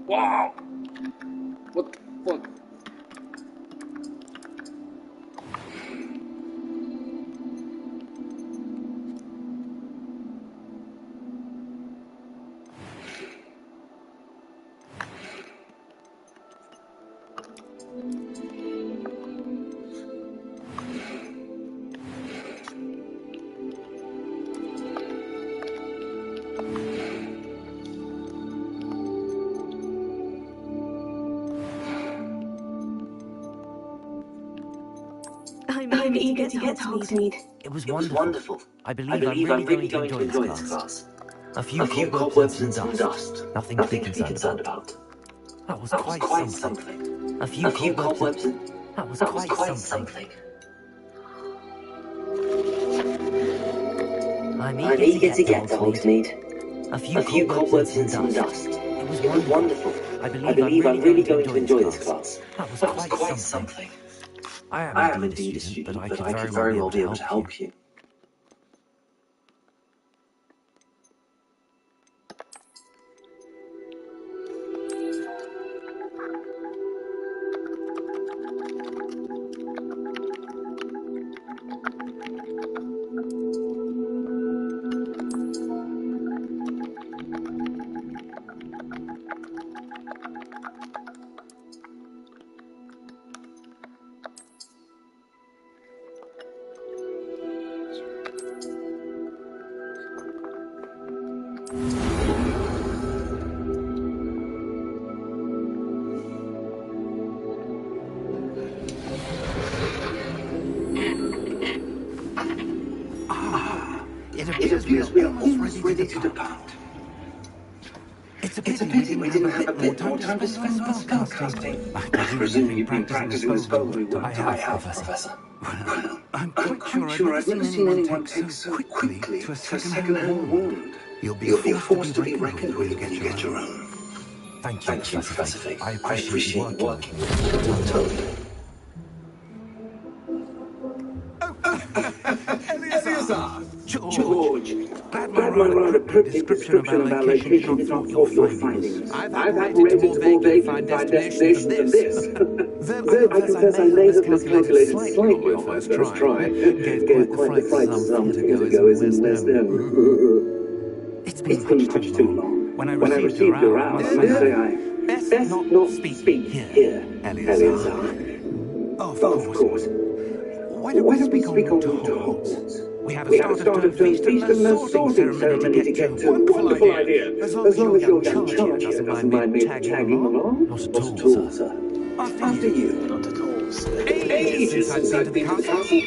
Wow! What the fuck? I'm eager to get to Hogsmeade. It was wonderful. I believe I'm really going to enjoy this class. A few cobwebs and some dust. Nothing to be concerned about. That was quite something. A few cobwebs and... That was quite something. I'm eager to get to Hogsmeade. A few cobwebs and some dust. It was wonderful. I believe I'm really going to enjoy this class. That was quite something. I am indeed a student, but I could very well be able to help you. It appears we are almost ready to depart. It's a pity we didn't have a bit more time to spend on spellcasting. I presume you've been practicing the spell we worked. I have, Professor. Well, I'm quite sure I've never seen anyone take so quickly to a second-hand wound. You'll be forced to be reckoned with when you get your own. Thank you, Professor Fig. I appreciate working with you. Totally. George, glad my rather cryptic description of our location did not thwart your findings. I've had rated more vague to find destination than this. Though I confess I may have miscalculated slightly on my first try. Gave quite the fright some years ago as in West End. It's been much too long. When I received your hour, I must say I best not speak here, Eleazar. Of course. Why don't we speak on to Hogwarts? We have a start of feast and a sorting ceremony to get to. Wonderful idea. As long as your young charge doesn't mind me tagging along. Not at all, sir. After you. Not at all, sir. Ages since I've been to the castle.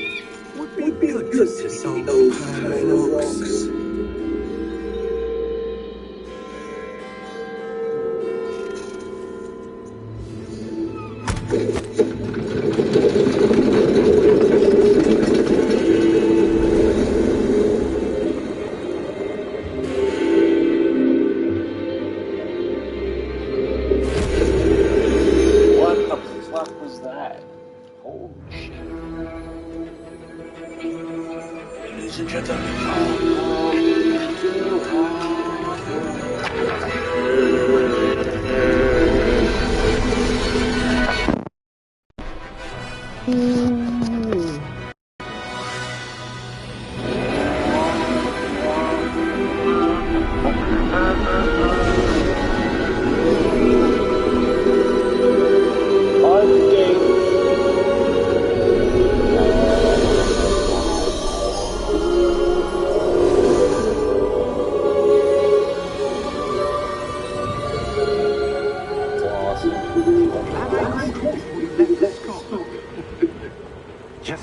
Would be good to see old rocks.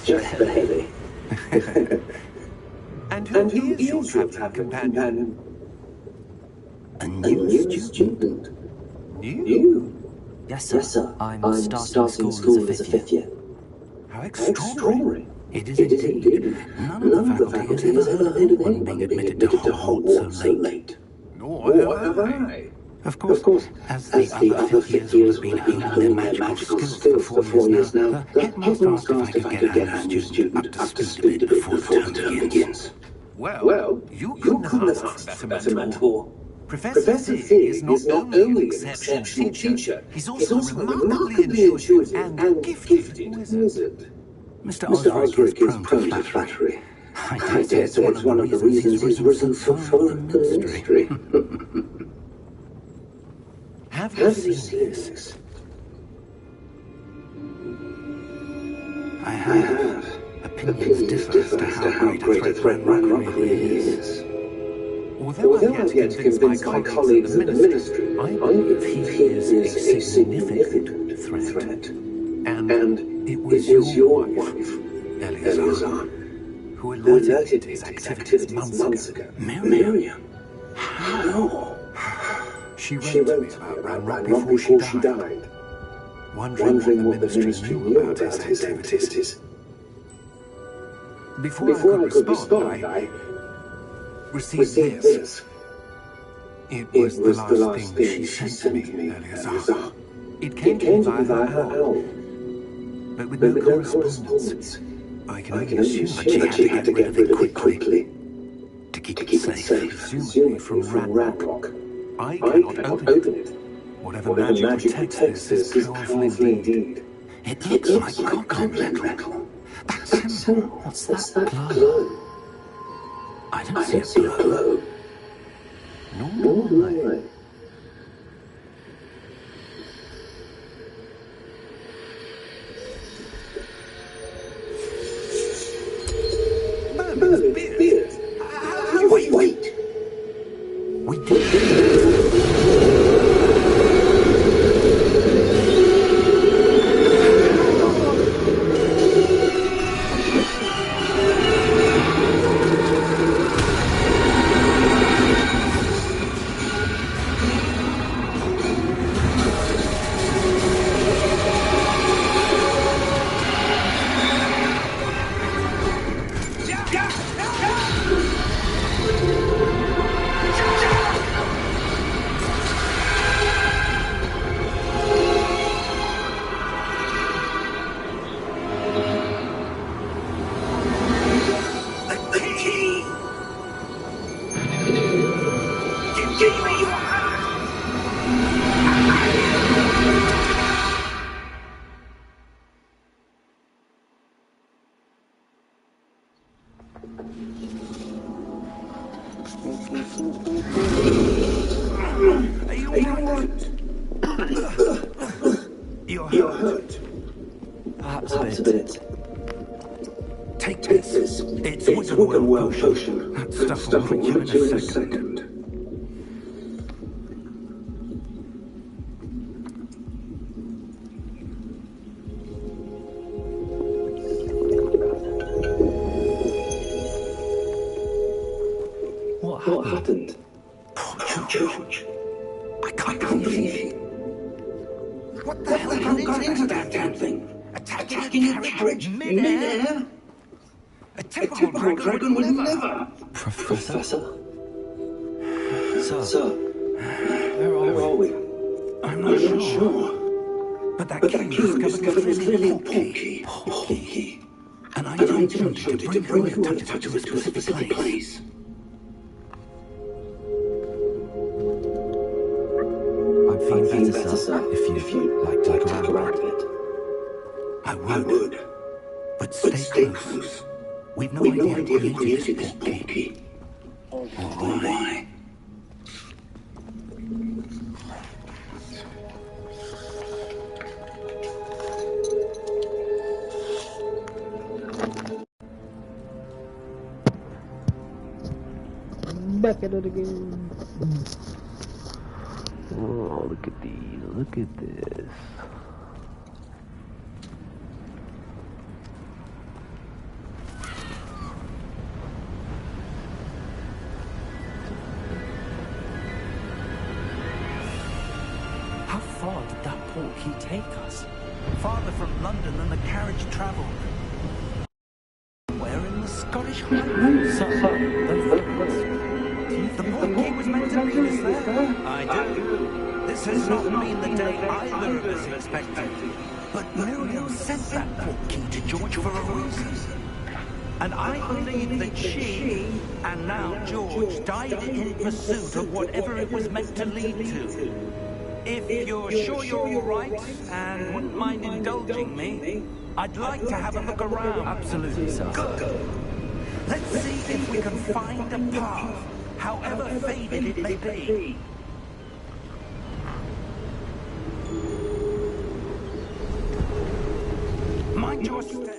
Just barely. And who is your traveling companion? A new student. New? Yes, sir. I'm starting school as a fifth year. How extraordinary. It is indeed. None of the faculty has ever heard of anyone being admitted to Hogwarts so late. Nor have I. Of course, as the other fifth years will have been honing their magical skills for 4 years now, the headmaster asked if I could get our new student up to speed before the term begins. Well, you couldn't have asked for better mentor. Professor Z is not only an exceptional teacher, he's also a remarkably intuitive and gifted wizard. Mr. Osric is prone to flattery. I dare say it's one of the reasons he's risen so far in the ministry. Have you seen this? I have. Opinions differ as to how great a threat Ranrock really is. Although I've yet to convince my colleagues at the ministry, I believe he is a significant threat. And it was your wife, Eleazar, who alerted his activities months ago. Miriam? How? She wrote to me about Ranrock before she died, wondering what the ministry knew about his activities. Before I could respond, I received this. It was the last thing she sent to me, Eleazar. It came to me via her owl, but with no correspondence. I can only assume that she had to get rid of it quickly to keep it safe, presumably from Ranrock. I cannot open it. Whatever magic protects this is powerful indeed. It looks like goblet metal. That's simple. What's that glow? I don't see a glow. No way. Merlin's beard. Wait. We did. You're hurt. Perhaps a bit. Take this. It's Wiggle potion. That stuff will make you in a second. What happened? Poor George. I can't believe it. What the hell got into that damn thing? Attacking a carriage mid-air? A typical dragon would never. Professor? Sir, where are we? I'm not sure. But that key was discovered was clearly a portkey. And I wanted to bring her to a specific place. I'm feeling better, sir. If you'd like to look around a bit. I would. But stay close. We've no idea who created this portkey. Or why. Back at it again. Oh, look at these. Look at this. How far did that portkey take us? Farther from London than the carriage travelled. Where in the Scottish Highlands? The portkey was meant to lead us there. I do. This has not been the day either of us expected. But Miriam sent that portkey to George for a reason. And I believe that she, and now George, died in pursuit of whatever it was meant to lead to. If you're sure you're all right and wouldn't mind indulging me, I'd like to have a look around. Absolutely, sir. Good. Let's see if we can find a path, however faded it may be. Mind your step.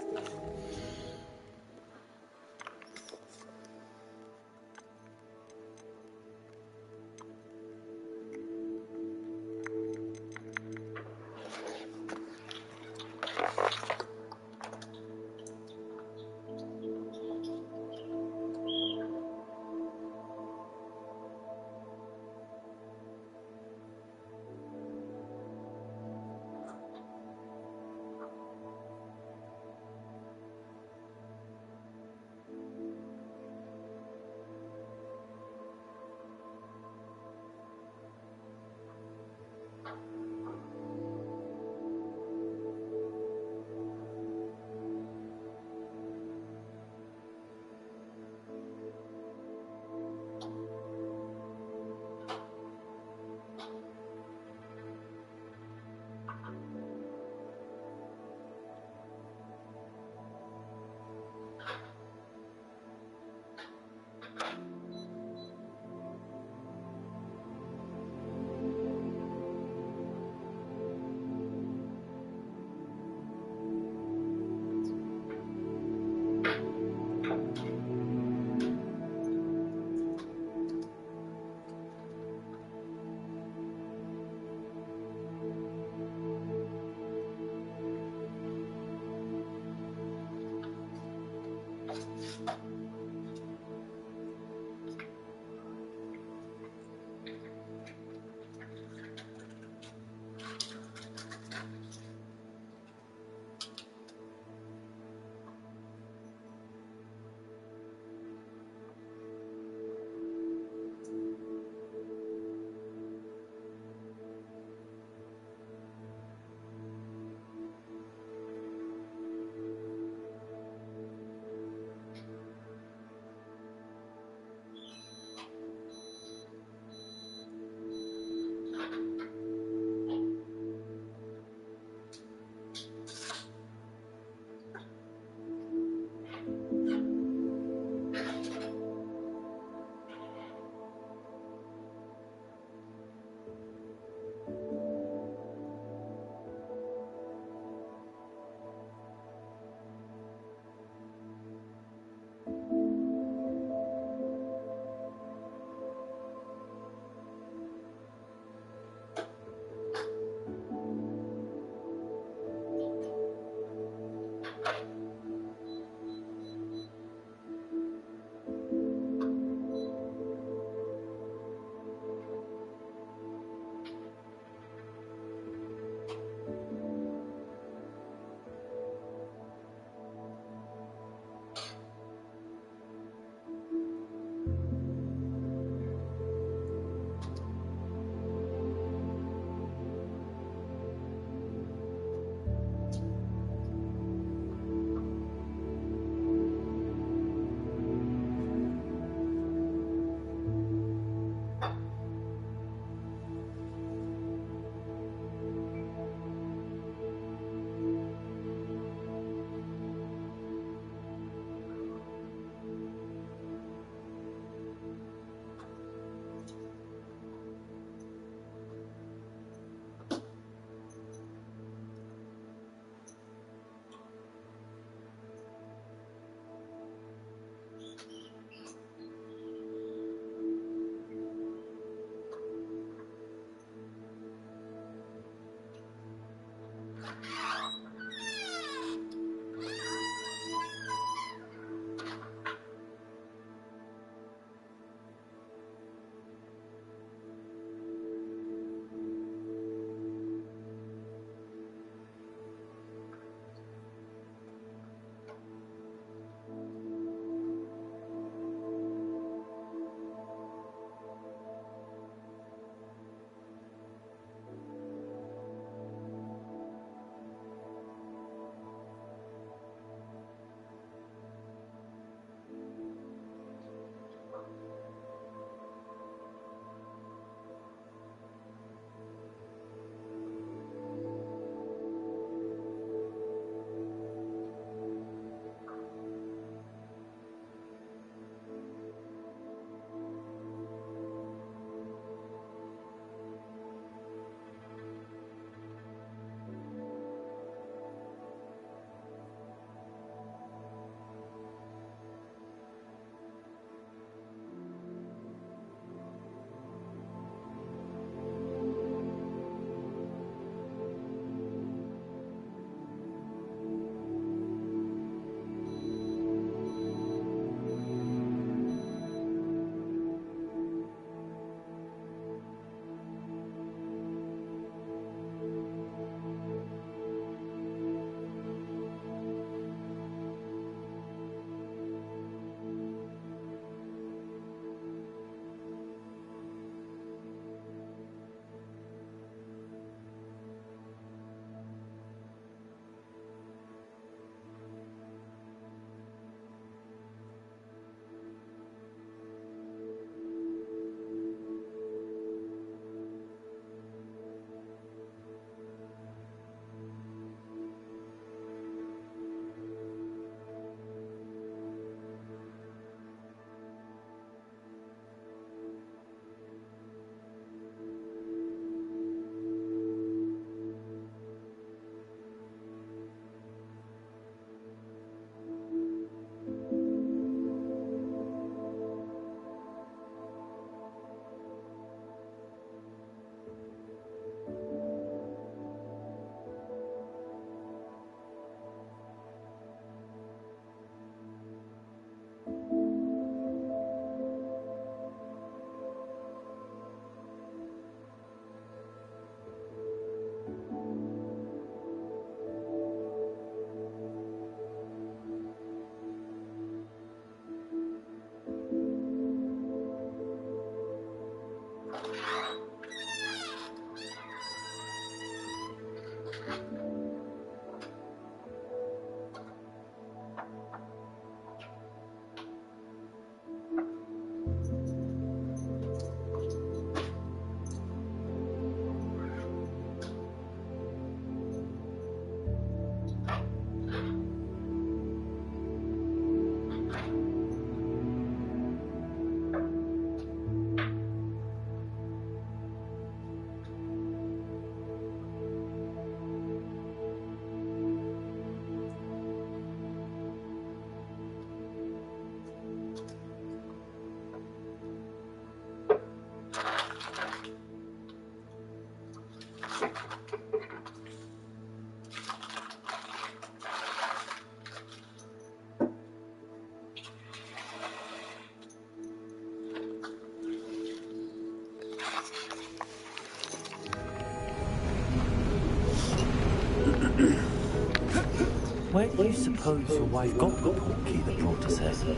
Where do you suppose your wife got the portkey that brought us here?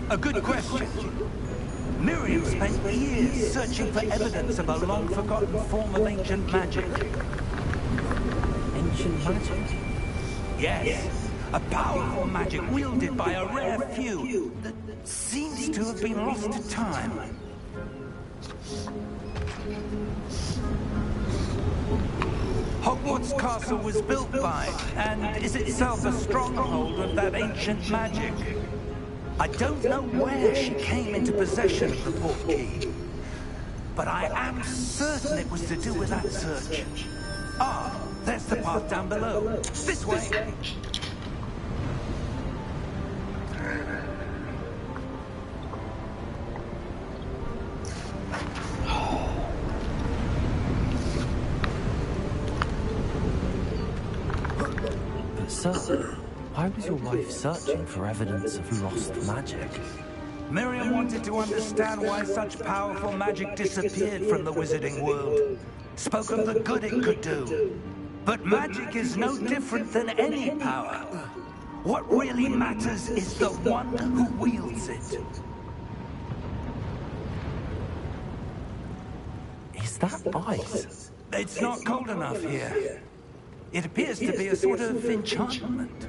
A good question. Miriam spent years searching for evidence of a long-forgotten form of ancient magic. Ancient magic? Yes, a powerful magic wielded by a rare few that seems to have been lost to time. Hogwarts Castle was built by, and is itself a stronghold of that ancient magic. I don't know where she came into possession of the portkey, but I am certain it was to do with that search. Ah, there's the path down below. This way. But sir, why was your wife searching for evidence of lost magic? Miriam wanted to understand why such powerful magic disappeared from the wizarding world. Spoke of the good it could do. But magic is no different than any power. What really matters is the one who wields it. Is that ice? It's not cold enough here. It appears to be a sort of enchantment.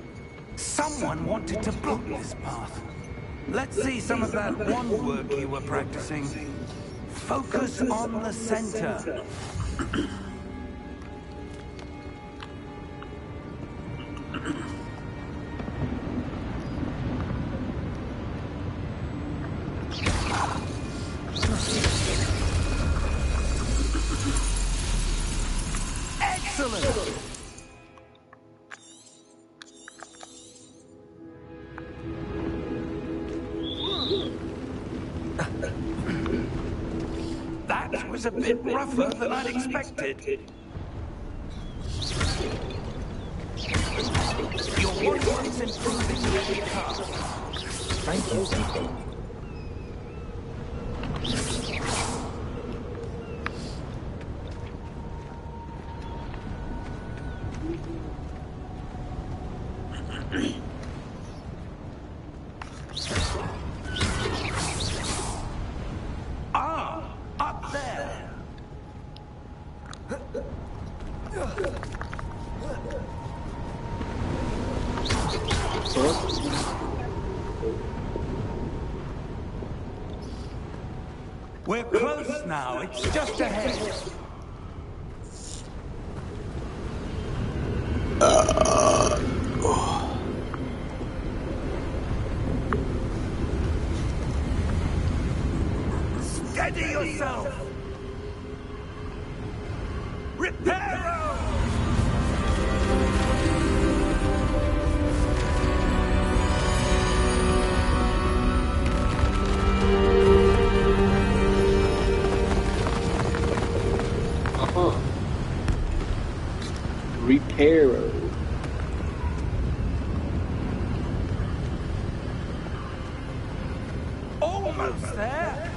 Someone wanted to block this path. Let's see some of that wand work you were practicing. Focus on the center. Excellent! That was a bit rougher than I'd expected. Your wand-work's improving with every cast. Thank you. Ah, up there. We're close now. It's just ahead. Steady yourself. Reparo! Reparo. Almost there.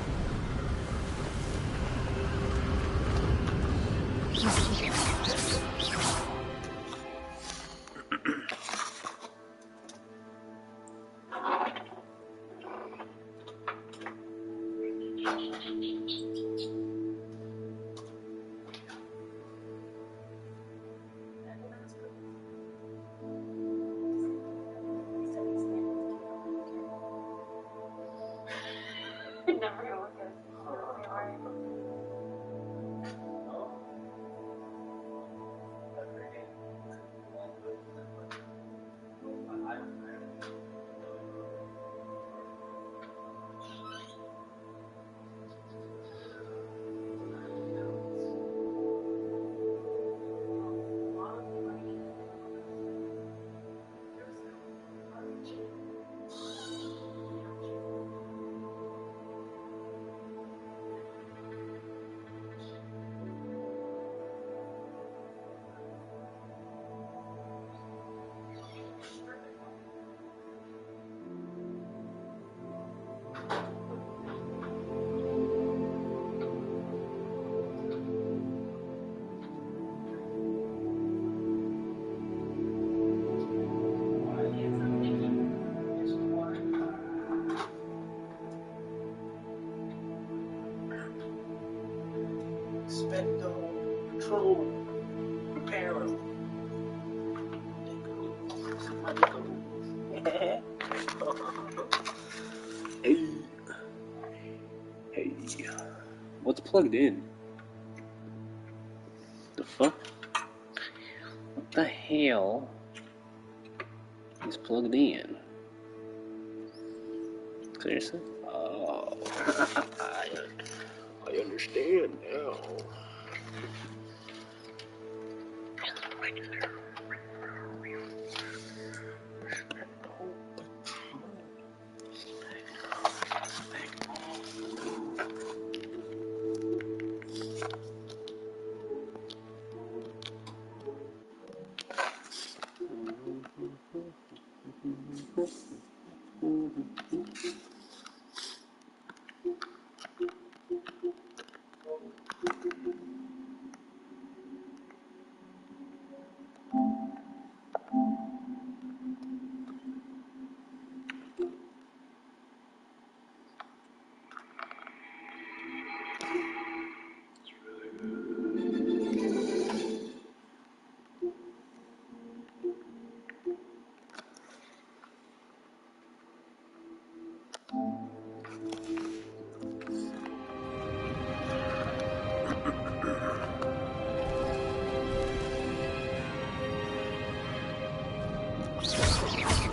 Expecto Patronum. Prepare them. Hey. Hey. What's plugged in? The fuck? What the hell is plugged in? Seriously? Oh. I understand now.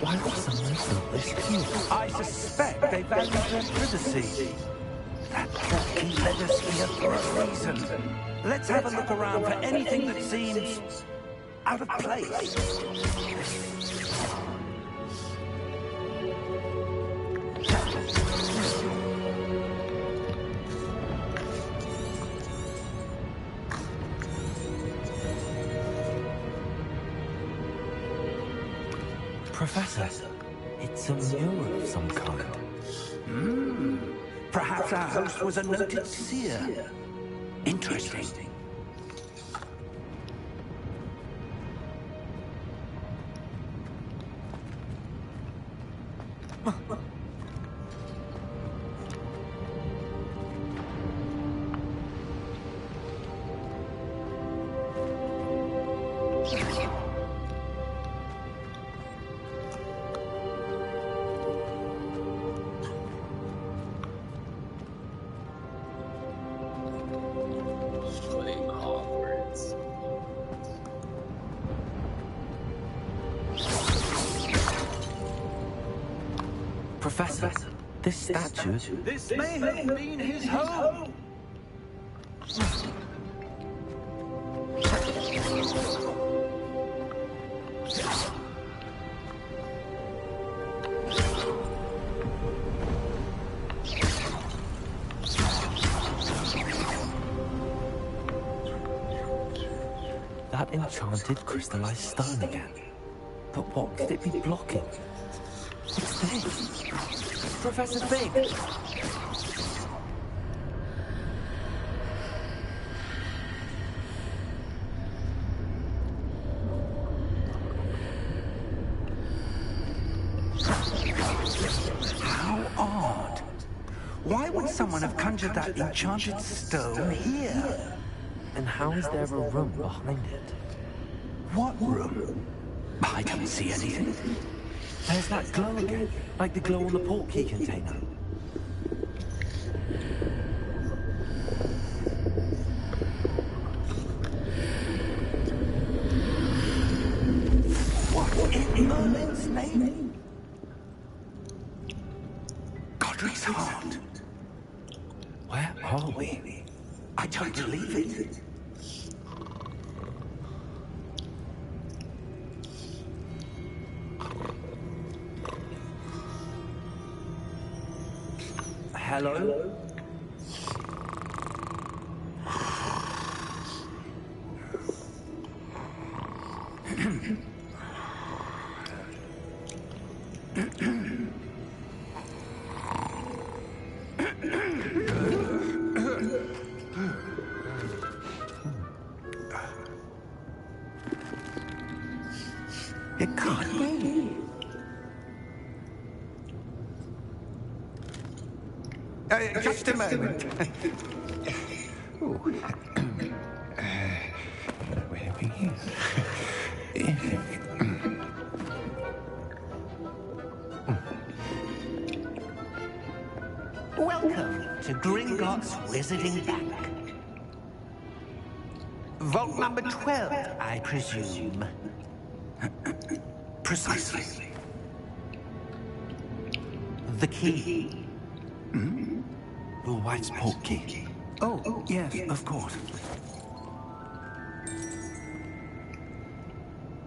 Why would someone build this here? I suspect they value their privacy. That portkey led us here for a reason. Let's have a look around for anything that seems out of place. Professor, it's a mural of some kind. Perhaps our host was a noted seer. Interesting. Playing Hogwarts. Professor, this statue... This may have been his home. That enchanted crystallized stone again. But what could it be blocking? What's this? Professor Fig! How odd. Why would someone have conjured that enchanted stone here? And how is there a room behind it? What room? I don't see anything. There's that glow again, like the glow on the portkey container. What in Merlin's name? Godric's heart. Where are we? I don't believe it. Hello? It can't be. Just a moment. Ooh. Welcome to Gringotts Wizarding Bank. Vault number 12, I presume. Precisely. The key. Your wife's portkey. Oh, yes, of course.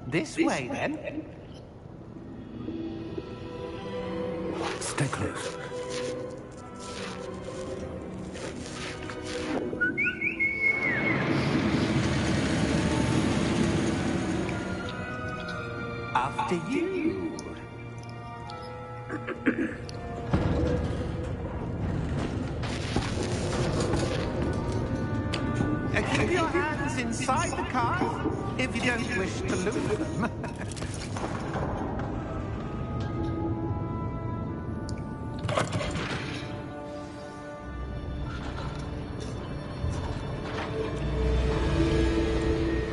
This way, then. Stay close. After you. Keep your hands inside the car if you don't wish to lose them.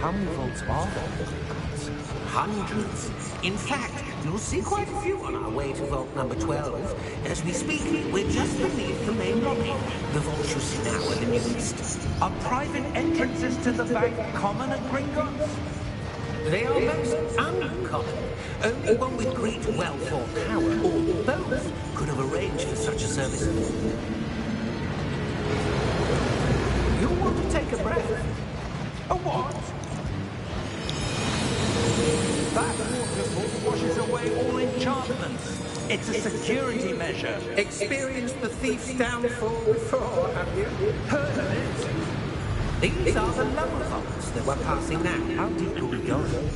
How many vaults are there? Hundreds. In fact, you'll see quite a few on our way to vault number 12. As we speak, we're just beneath the main lobby. The vaults you see now are the newest. Are private entrances to the bank common at Gringotts? They are most uncommon. Only one with great wealth or power, or both, could have arranged for such a service. You'll want to take a breath. A what? That waterfall washes away all enchantments. It's a security measure. Experienced the thief's downfall before, have you? Heard of it? These are the lower vaults that we're passing now. How deep are we going?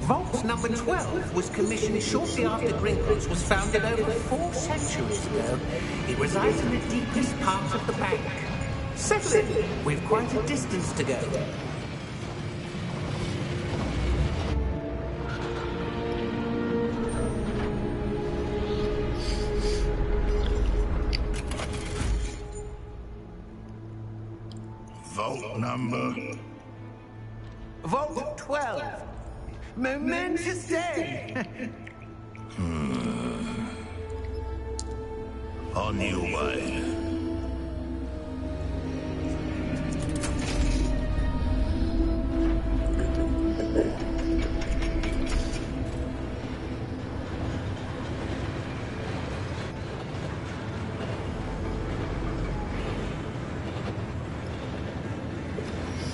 Vault number 12 was commissioned shortly after Gringotts was founded over 4 centuries ago. It resides in the deepest part of the bank. Settle in. We've quite a distance to go. Vault number. Vault 12. Momentous day. On your way.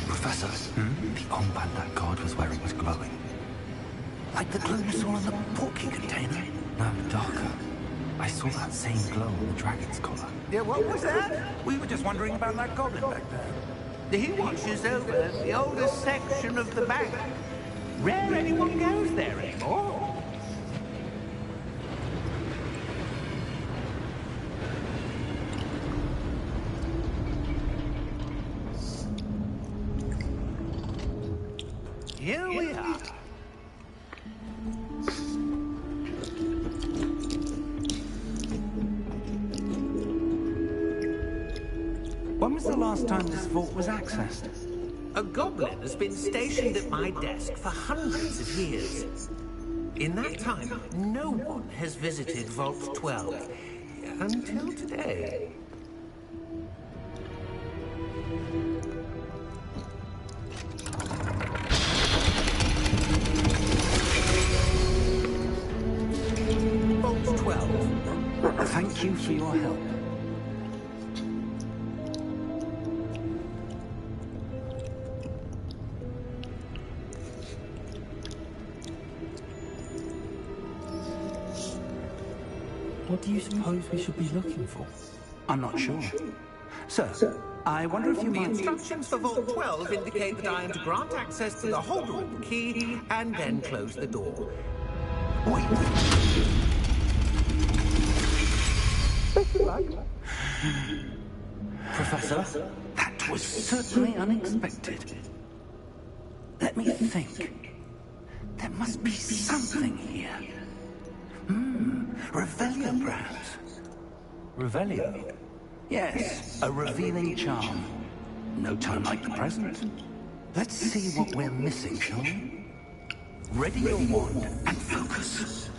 Professor, the armband that guard was wearing was glowing. Like the glow you saw on the portkey container. No, darker. I saw that same glow on the dragon's collar. Yeah, what was that? We were just wondering about that goblin back there. He watches over the oldest section of the bank. Rare anyone goes there anymore. Here we are. When was the last time this vault was accessed? A goblin has been stationed at my desk for hundreds of years. In that time, no one has visited Vault 12. Until today. Vault 12. Thank you for your help. What do you suppose we should be looking for? I'm not sure. Sir, I wonder if you The might... instructions for Vault 12 indicate that I am to grant access to the holder of the key and then close the door. Wait. Professor, that was certainly unexpected. Let me think. There must be something here. Revelio, perhaps. Revelio? Yes, a revealing charm. No time like the present. Let's see what we're missing, shall we? Ready your wand and focus.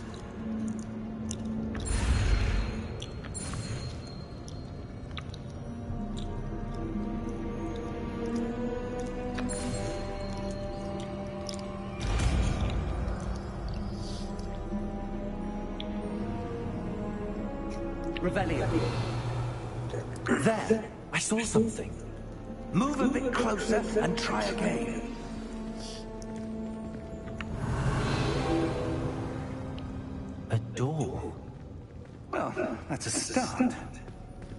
Revelio. There, I saw something. Move a bit closer and try again. A door. Well, that's a start.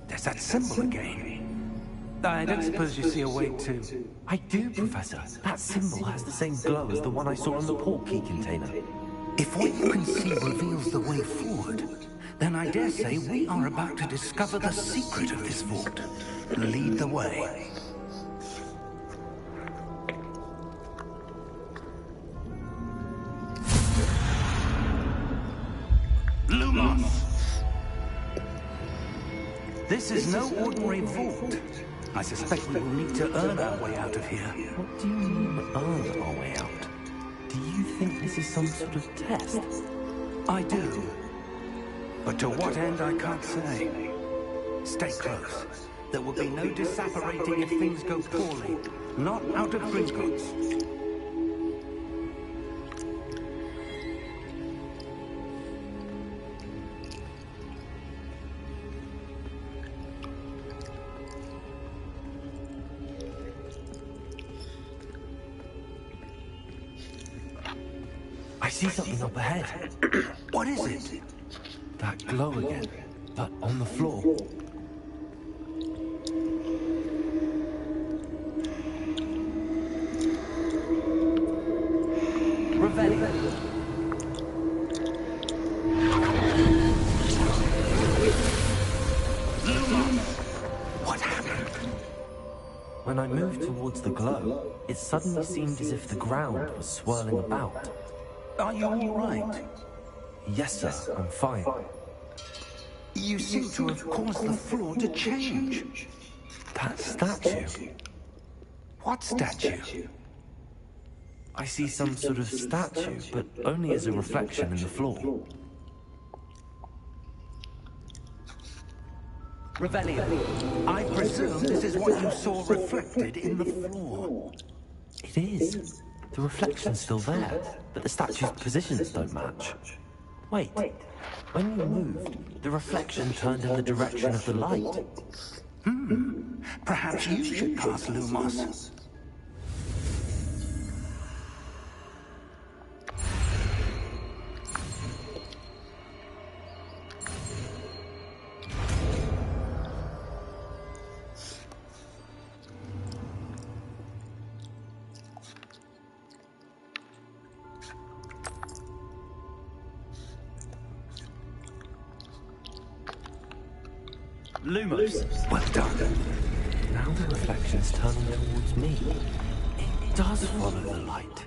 There's that symbol again. I don't suppose you see a way to... I do, Professor. That symbol has the same glow as the one I saw in the port key container. If what you can see reveals the way forward, then I dare say we are about to discover the secret of this vault. Lead the way. Lumos! This is no ordinary vault. I suspect we will need to earn our way out of here. What do you mean, earn our way out? Do you think this is some sort of test? I do. But to what end, I can't say. Stay close. There will be no disapparating if things go poorly. Not out of Gringotts. I see something up ahead. What is it? That glow again, but on the floor. Revelio. What happened? When I moved towards the glow, it suddenly seemed as if the ground was swirling about. Are you all right? Yes, sir, I'm fine. You seem to have caused the floor to change. That statue. What statue? I see some sort of statue, but only as a reflection in the floor. Revelio. I presume this is what you saw reflected in the floor. It is. The reflection's still there, but the statue's positions don't match. Wait, when you moved, the reflection turned in the direction of the light. Perhaps you should pass Lumos. Lumos. Well done. Now the reflection's turning towards me. It does follow the light.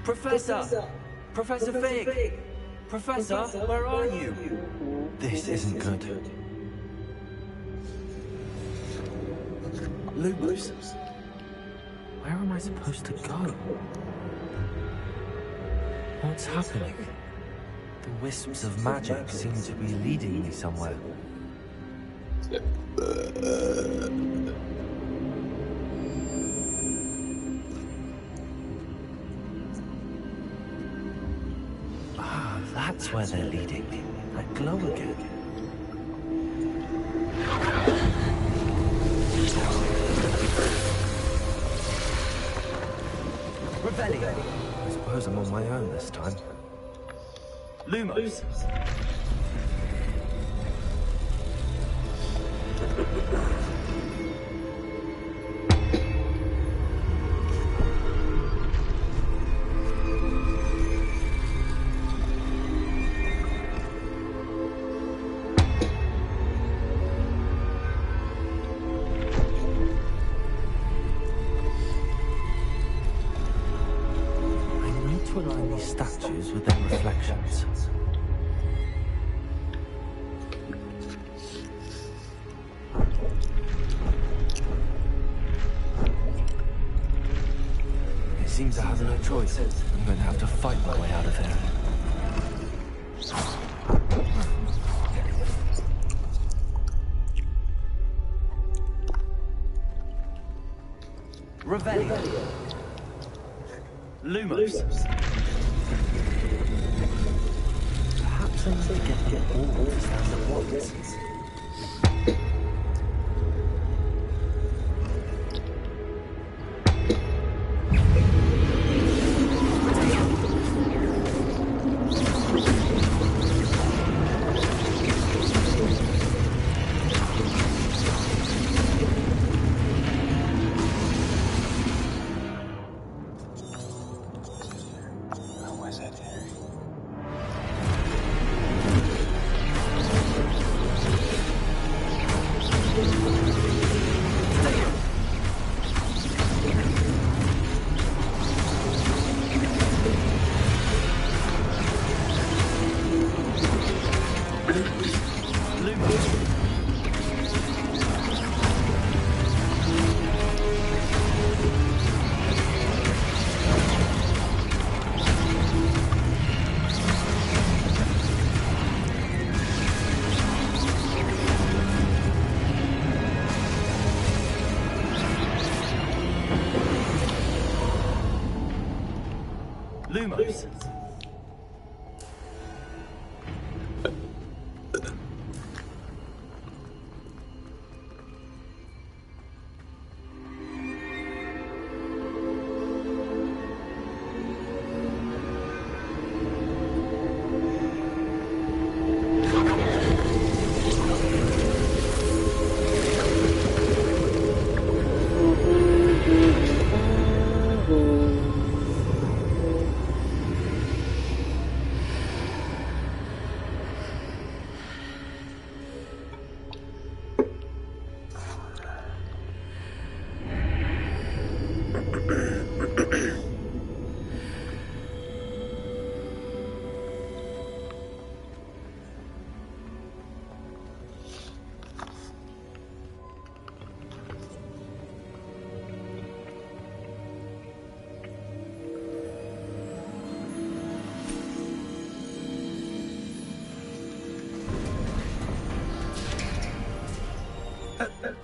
Professor! Professor Fig! Professor, where are you? This isn't good. Lumos. Where am I supposed to go? What's happening? The wisps of magic seem to be leading me somewhere. Ah, that's where they're leading me. That glow again. Revelio. I suppose I'm on my own this time. Lumos. To align these statues with their reflections. It seems I have no choice. I'm going to have to fight my way out of here. Revelio. Lumos. Perhaps I need to get them all to stand at once. Lumos.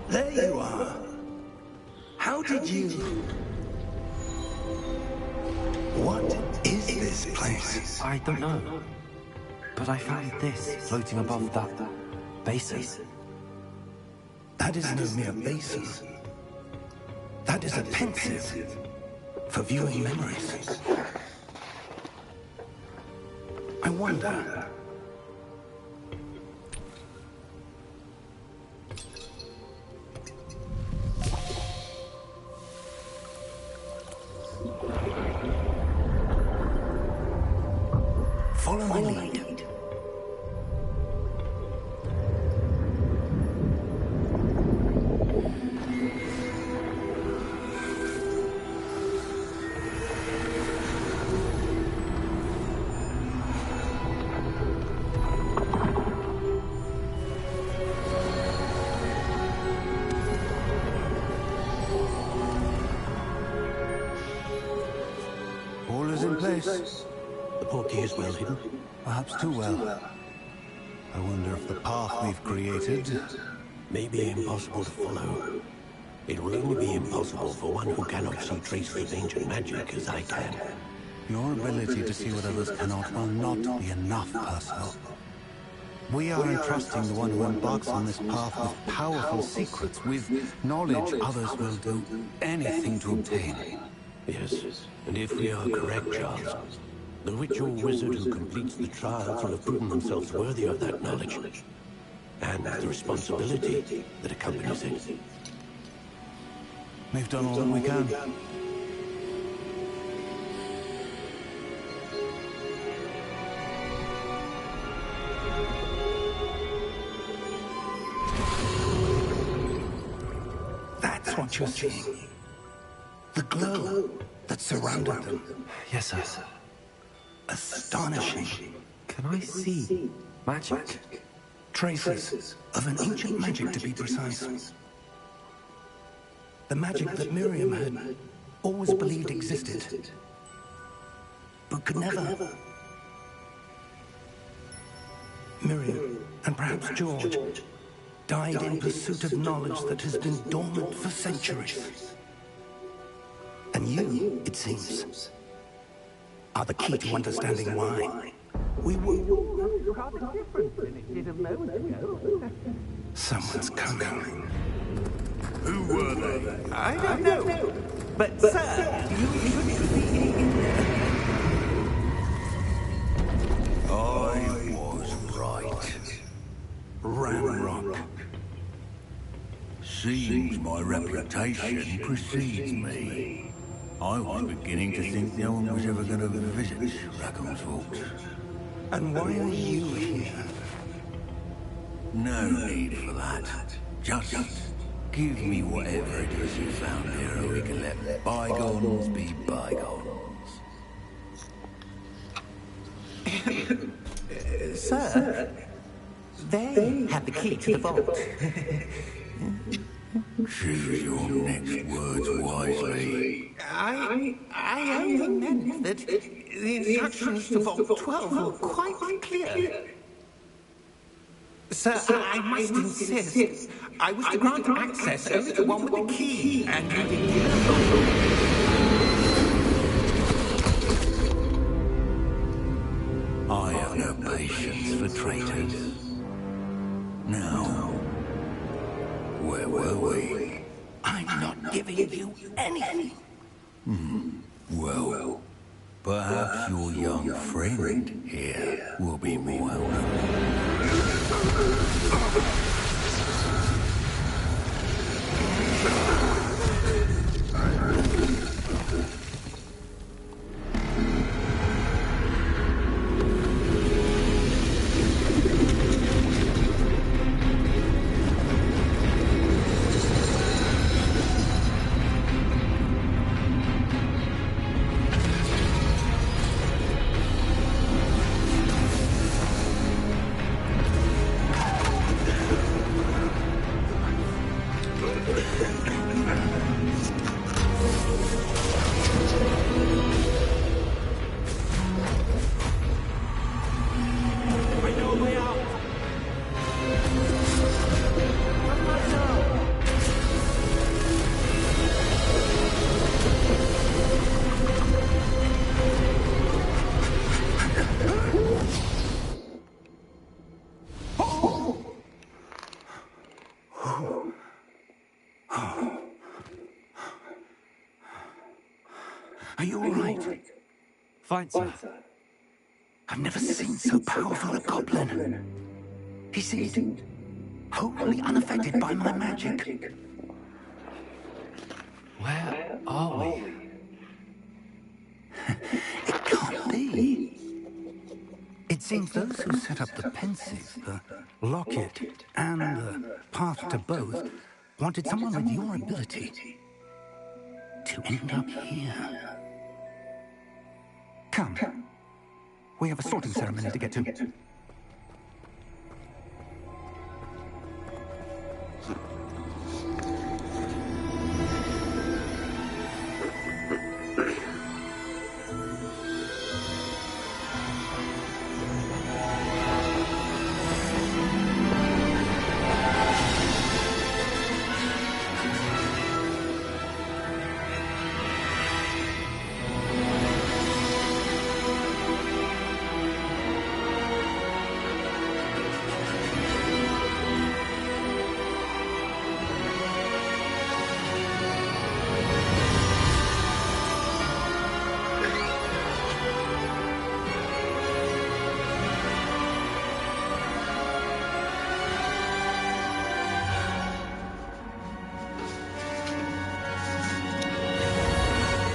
There you are. How did you... What is this place? I don't know. But I found this floating above that basin. That is no mere basin. That is a pensive for viewing memories. I wonder... Follow my lead. All is in place. The portkey is well hidden? Perhaps too well. I wonder if the path we've created may be impossible to follow. It will only be impossible for one who cannot see traces of ancient magic as I can. Your ability to see what others cannot will not be enough, Percival. We are entrusting the one who embarks on this path with powerful secrets, with knowledge others will do anything to obtain. Yes, and if we are correct, Charles, the witch or wizard who completes the trials will have proven themselves worthy of that knowledge, and the responsibility that accompanies it. We've done all that we can. That's what you're seeing. The glow that surrounded them. Yes, sir. Astonishing. Can I see magic? Traces of an ancient magic, to be precise. The magic that Miriam had always believed existed, but could never. Miriam, and perhaps George, died in pursuit of knowledge that has been dormant for centuries. And you, it seems, are the key to understanding why. Someone's coming. Who were they? I don't know. But, sir, you should be... I was right. Ramrock. Seems my reputation precedes me. I was beginning to think no one was ever going to visit Rackham's Vault. And why are you here? No need for that. Just give me whatever it is you found here, and we can let bygones be bygones. Sir, they have the key to the vault. Choose your next words wisely. I only meant that the instructions to Vault 12 were quite clear. Sir, I must insist. I was to grant access only to one with the key, and you didn't. I have no patience for traitors. Now, where were we? I'm not giving you anything. Well, perhaps your young friend here will be more welcome. Are you all right? Fine, sir. I've never seen so powerful a goblin. He seemed wholly unaffected by my magic. Where are we? It can't be. It seems those who set up the pensive, the locket, and the path to both wanted someone with your ability to end up here. Come. We have a sorting ceremony to get to.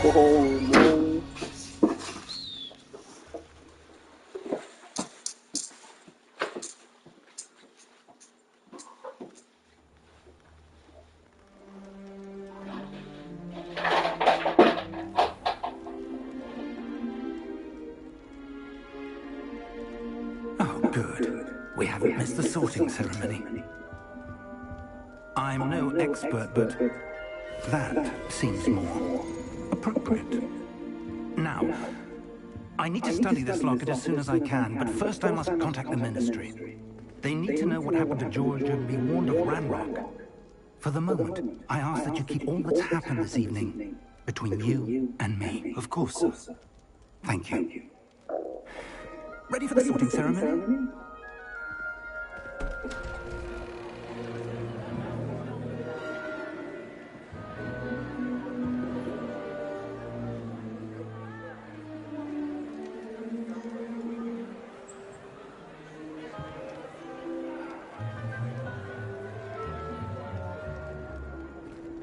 ¿Cómo? Oh, good. We haven't missed the sorting ceremony. I'm no expert, but that seems more appropriate. Now, I need to study this locket as soon as I can, but first I must contact the Ministry. They need to know what happened to George and be warned of Ranrock. For the moment, I ask that you keep all that's happened this evening between you and me. Of course, sir. Thank you. Ready for the sorting ceremony?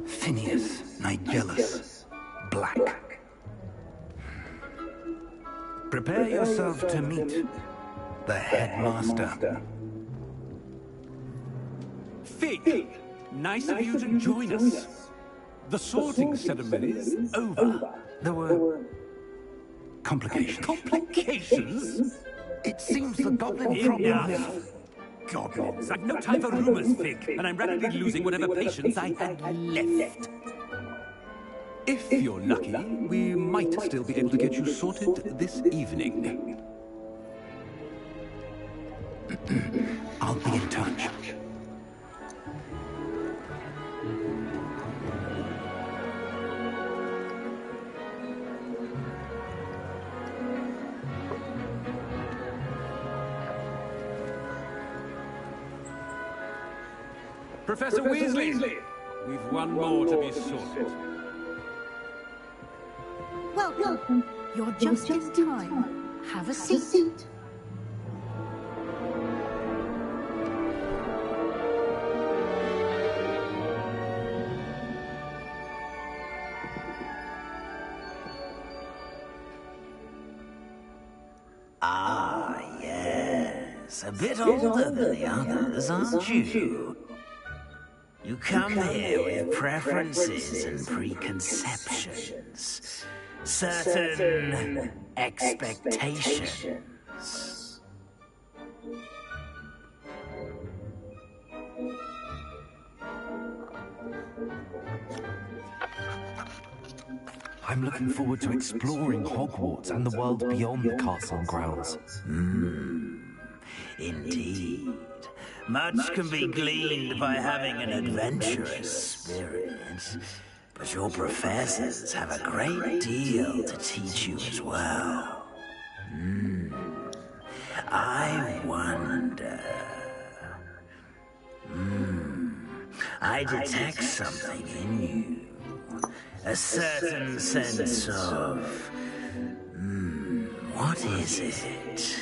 Phineas, Nigellus, Black. Prepare yourself to meet the headmaster. Fig, nice of you to join us. The sorting ceremony's over. There were complications. Complications? It seems the goblin problem... Enough. Goblins. I've no time for rumors, Fig, and I'm rapidly losing whatever patience I had left. If you're lucky, we might still be able to get you sorted this evening. I'll be in touch. Professor Weasley, we've one more to be sorted. Welcome. You're just in time. Have a seat. Ah, yes. A bit older than the others, aren't you? You come here with preferences and preconceptions. Certain expectations. I'm looking forward to exploring Hogwarts and the world beyond the castle grounds. Indeed. Much can be gleaned by having an adventurous spirit, but your professors have a great deal to teach you as well. I wonder... I detect something in you. A certain sense of... what is it?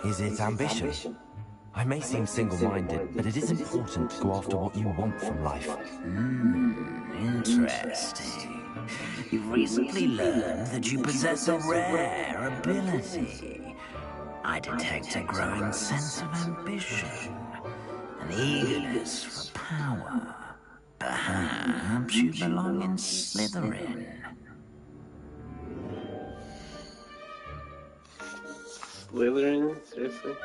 Is it ambition? I may seem single-minded, but it is important to go after what you want from life. Interesting. You've recently learned that you possess a rare ability. I detect a growing sense of ambition, an eagerness for power. Perhaps you belong in Slytherin. Slytherin? Seriously?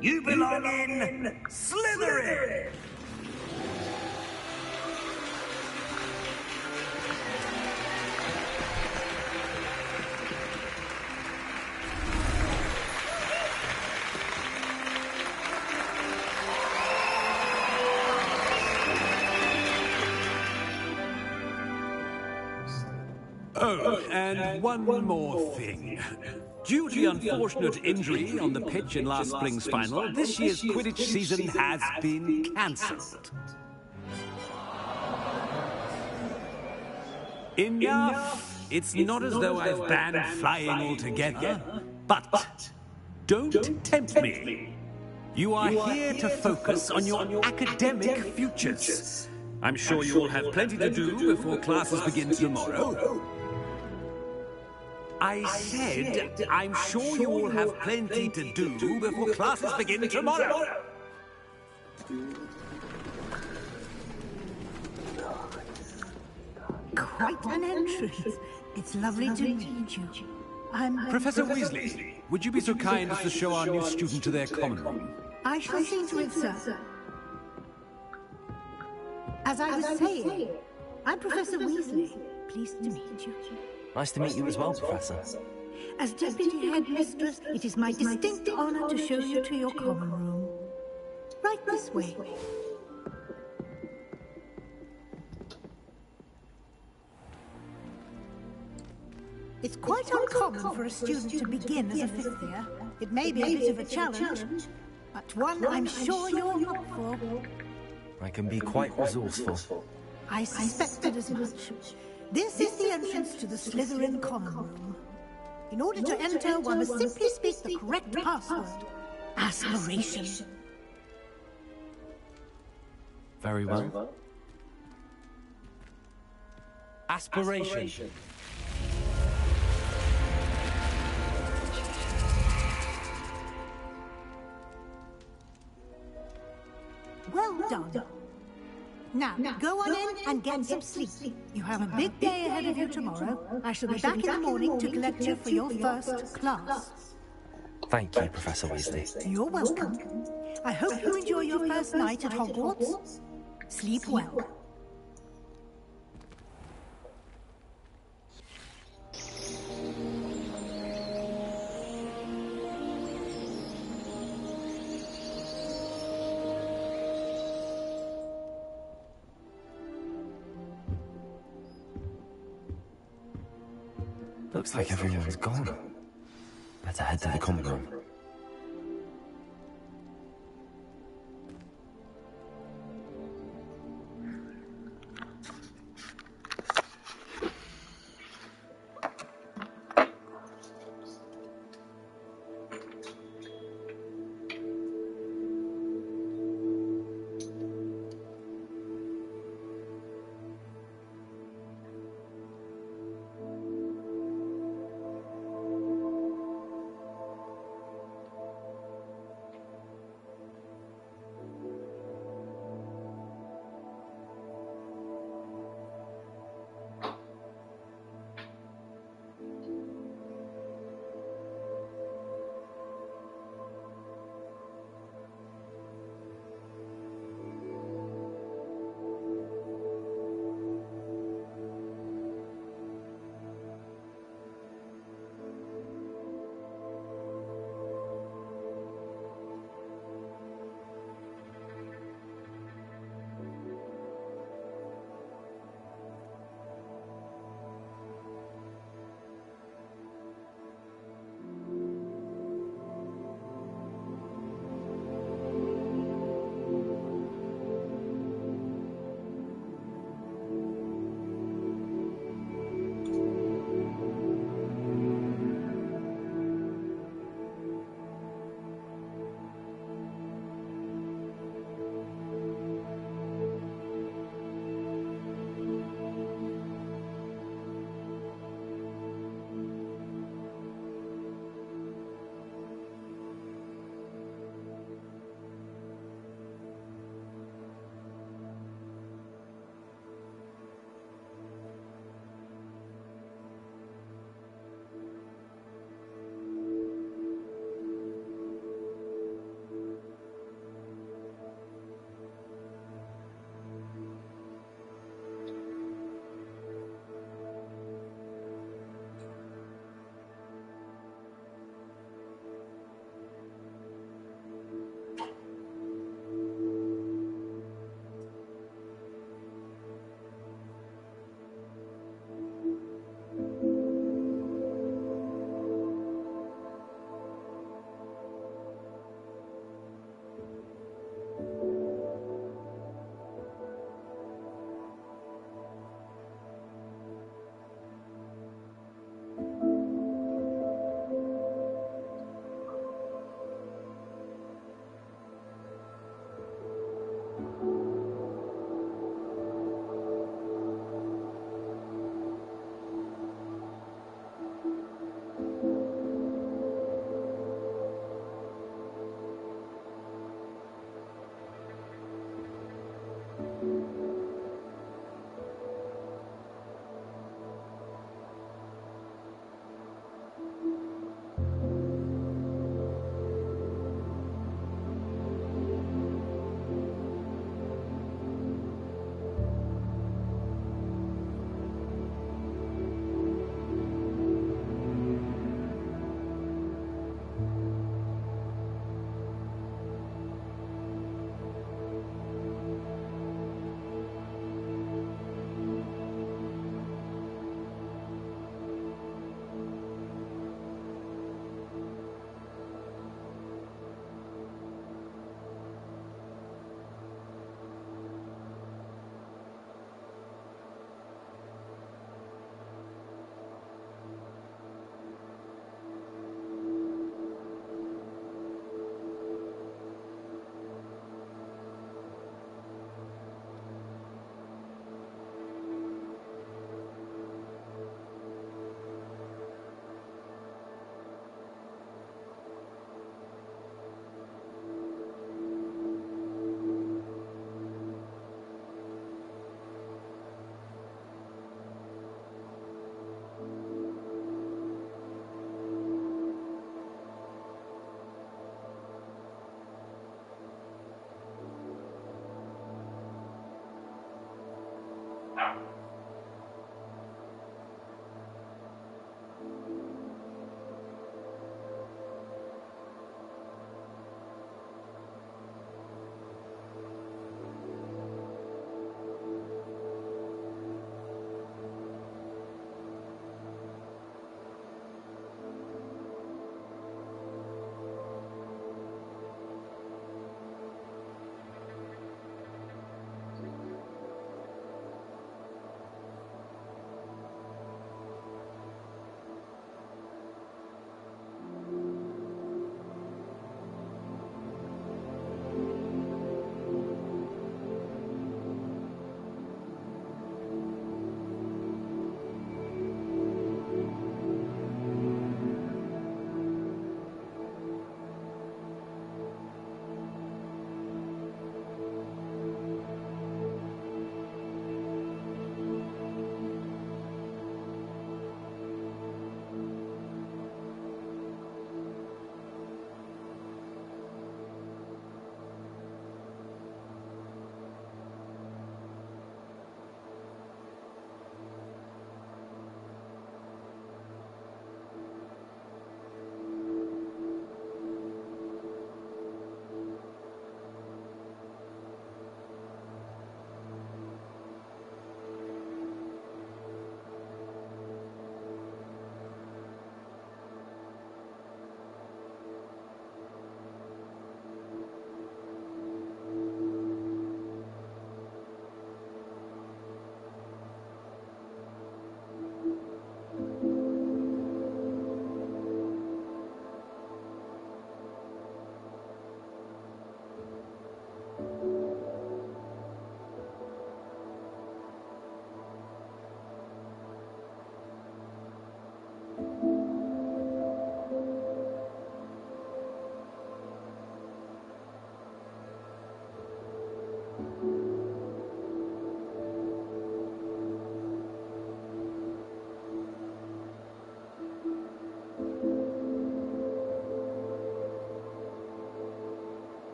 You belong in Slytherin! Oh, and one more thing. Due to the unfortunate injury on the pitch in last spring's final, this year's Quidditch season has been cancelled. Enough! It's not as though I've banned flying altogether, but don't tempt me. You are here to focus on your academic futures. I'm sure you all have plenty to do before classes begin tomorrow. I said, I'm sure you all have plenty to do before classes begin tomorrow. Quite an entrance. It's lovely to meet you. I'm Professor Weasley, would you be so kind as to show our new student to their common room? I shall see to it, sir. As I was saying, I'm Professor Weasley. Pleased to meet you. Nice to meet you as well, Professor. As Deputy Headmistress, it is my distinct honor to show you to your common room. Right this way. It's quite uncommon for a student to begin as a fifth year. It may be a bit of a challenge, but one I'm sure you're up for. I can be quite resourceful. I suspected as much. This is the entrance to the Slytherin common room. In order to enter, one must simply speak the correct password. Aspiration. Very well. Aspiration. Well done. Now, go on in and get some sleep. You have a big day ahead of you tomorrow. I shall be back in the morning to collect you for your first class. Thank you, Professor Weasley. You're welcome. I hope you enjoy your first night at Hogwarts. Sleep well. Looks like everyone's gone. Better head to the common room.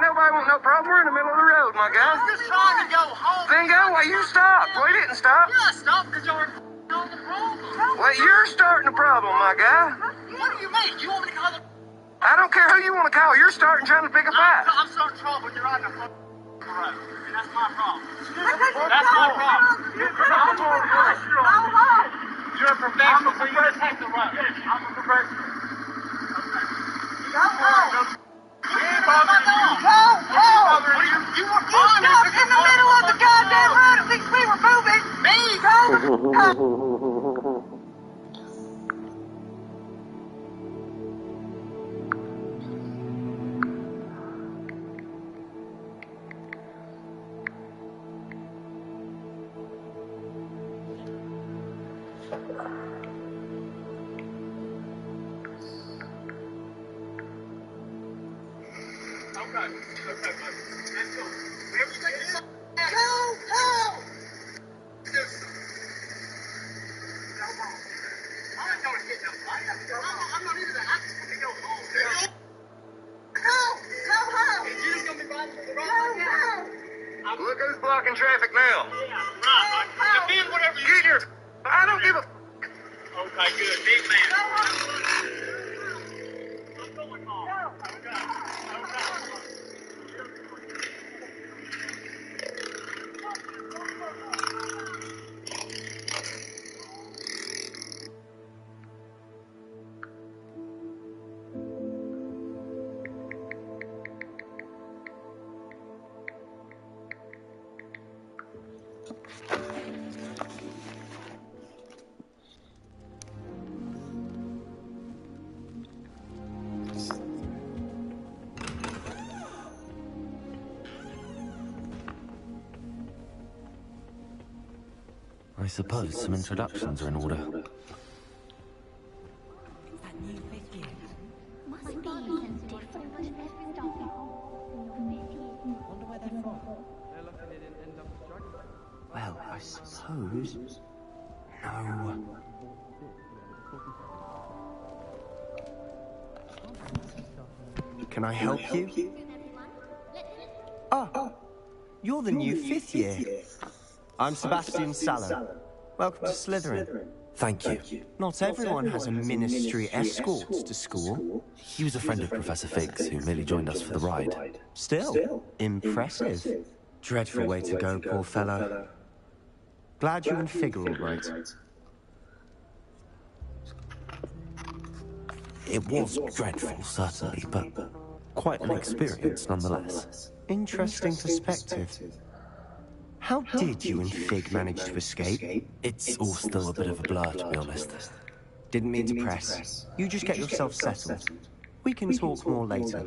Nobody want no problem. We're in the middle of the road, my guy. I'm just trying to go home. Then go. Well, you stopped. We didn't stop. Yeah, I stopped because y'all were on the problem. Well, you're starting the problem, my guy. What do you mean? You want me to call the... I don't care who you want to call. You're starting trying to pick a fight. I'm starting trouble when you're riding the road. And that's my problem. That's my problem. You're a professional, so you just take the road. I'm a professional. Go home. You were stopped in the middle of the goddamn road and we were moving. Me? Look who's blocking traffic now. Defend whatever you get your. I don't give a. Okay, good. Big man. I suppose some introductions are in order. Well, I suppose... No. Can I help you? Oh, you're the new 5th year. I'm Sebastian Sallow. Welcome to Slytherin. Thank you. Not everyone has a ministry escort to school. He was a friend of Professor Fig's, who merely joined us for the ride. Still, impressive. Dreadful way to go, poor fellow. Glad you and Fig are all right. It was dreadful, certainly, but quite an experience nonetheless. Interesting perspective. How did you and Fig manage to escape? It's all still a bit of a blur, to be honest. Didn't mean to press. You just get yourself settled. We can talk more later.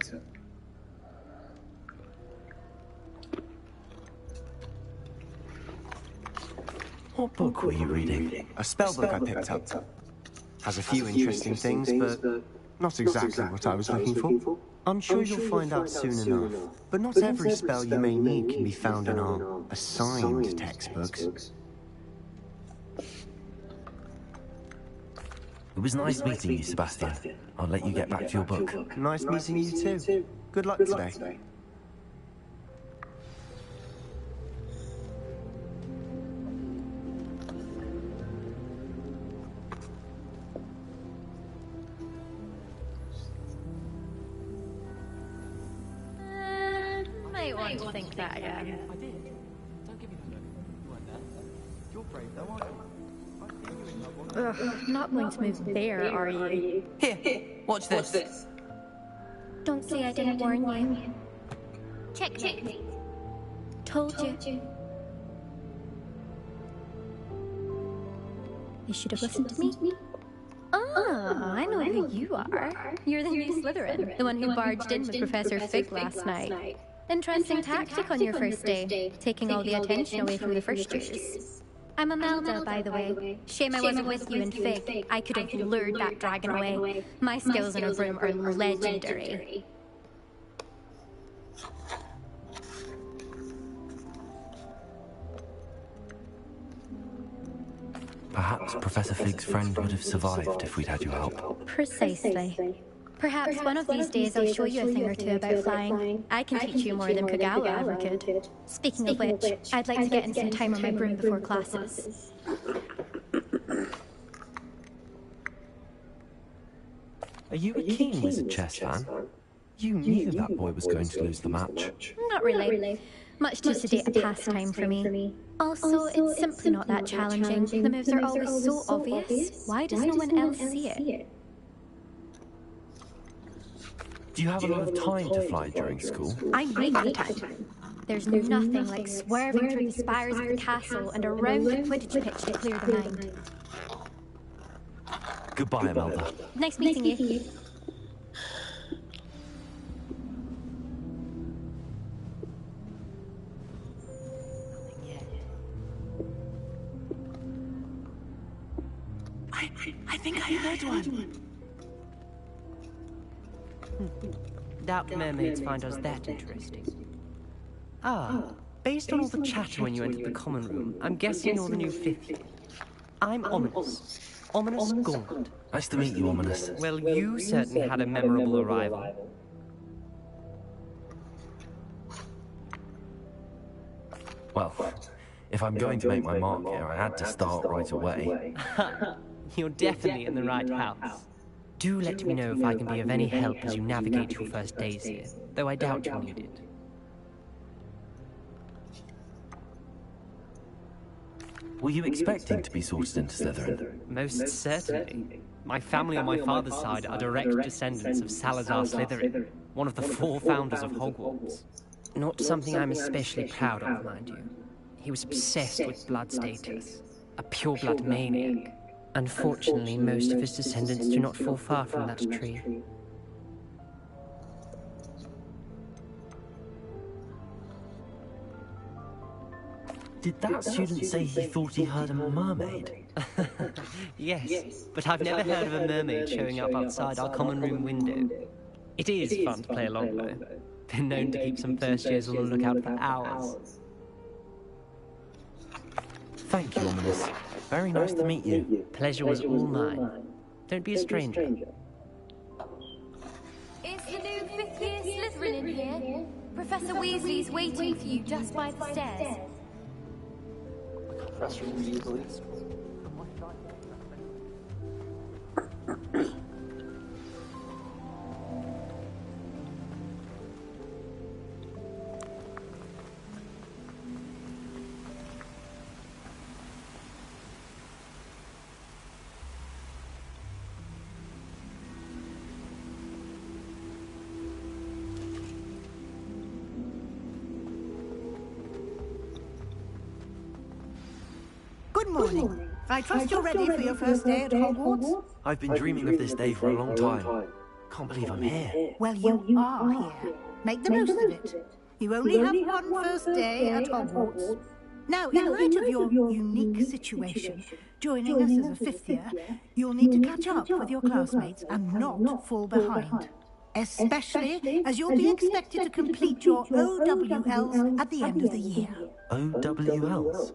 What book were you reading? A spellbook I picked up. Has a few interesting things, but not exactly what I was looking for. I'm sure you'll find out soon enough. But not every spell you may need can be found in our assigned textbooks. It was nice meeting you, Sebastian. I'll let you get back to your book. Nice meeting you too. Good luck today. Might want to think that again. I did. Don't give me that look. You weren't there. You're brave though, aren't you? Ugh, not going to move there, are you? Here, watch this. Don't say I didn't warn you. Checkmate. Told you. You should have listened to me. Ah, I know who you are. You're the new Slytherin, the one who barged in with Professor Fig last night. Interesting tactic on your first day, taking all the attention away from the first years. I'm Imelda, by the way. Shame I wasn't with you in Fig. I could have lured that dragon away. My skills in a broom are legendary. Perhaps Professor Fig's friend would have survived if we'd had your help. Precisely. Perhaps one of these days I'll show you a thing or two about flying. I can teach you more than Kagawa ever could. Speaking of which, I'd like to get in some time on my broom before classes. Are you a keen Wizard chess fan? You knew that boy was going to lose the match. Not really. Much too sedate a pastime for me. Also, it's simply not that challenging. The moves are always so obvious. Why does no one else see it? Do you have a lot of time to fly during school? I make the time. There's nothing like swerving through the spires of the castle and around the Quidditch pitch to clear the mind. Goodbye, Imelda. Nice meeting you. I think I heard one. doubt mermaids find us that interesting. Ah, based on all the chatter when you entered the common room, I'm guessing you're the new fifth year. I'm Ominous. Ominous Gaunt. Nice to meet you, Ominous. Well, you certainly had a memorable arrival. Well, if I'm going to make my mark here, I had to start right away. You're definitely in the right house. Do let me know if I can be of any help as you navigate your first days here, though I doubt you'll need it. Were you expecting to be sorted into Slytherin? Most certainly. My family on my father's side are direct descendants of Salazar Slytherin, one of the 4 founders of Hogwarts. Not something I'm especially proud of, mind you. He was obsessed with blood status, a pure-blood maniac. Unfortunately, most of his descendants do not fall far from that tree. Did that student say he thought he heard a mermaid? Yes, but I've never heard of a mermaid showing up outside our common room window. It is fun to play along, though. Been known to keep some first years on the lookout for hours. Thank you, Ominous. Very nice to meet you. Pleasure was all mine. Don't be a stranger. Is the new 5th year Slytherin in here? Professor Weasley's waiting for you just by the stairs. Professor Weasley. Good morning. I trust you're ready for your first day at Hogwarts? I've been dreaming of this day for a long time. Can't believe I'm here. Well, you are here. Make the most of it. You only have one first day at Hogwarts. Now, in light of your unique situation, joining us as a 5th year, you'll need to catch up with your classmates and not fall behind. Especially as you'll be expected to complete your OWLs at the end of the year. OWLs?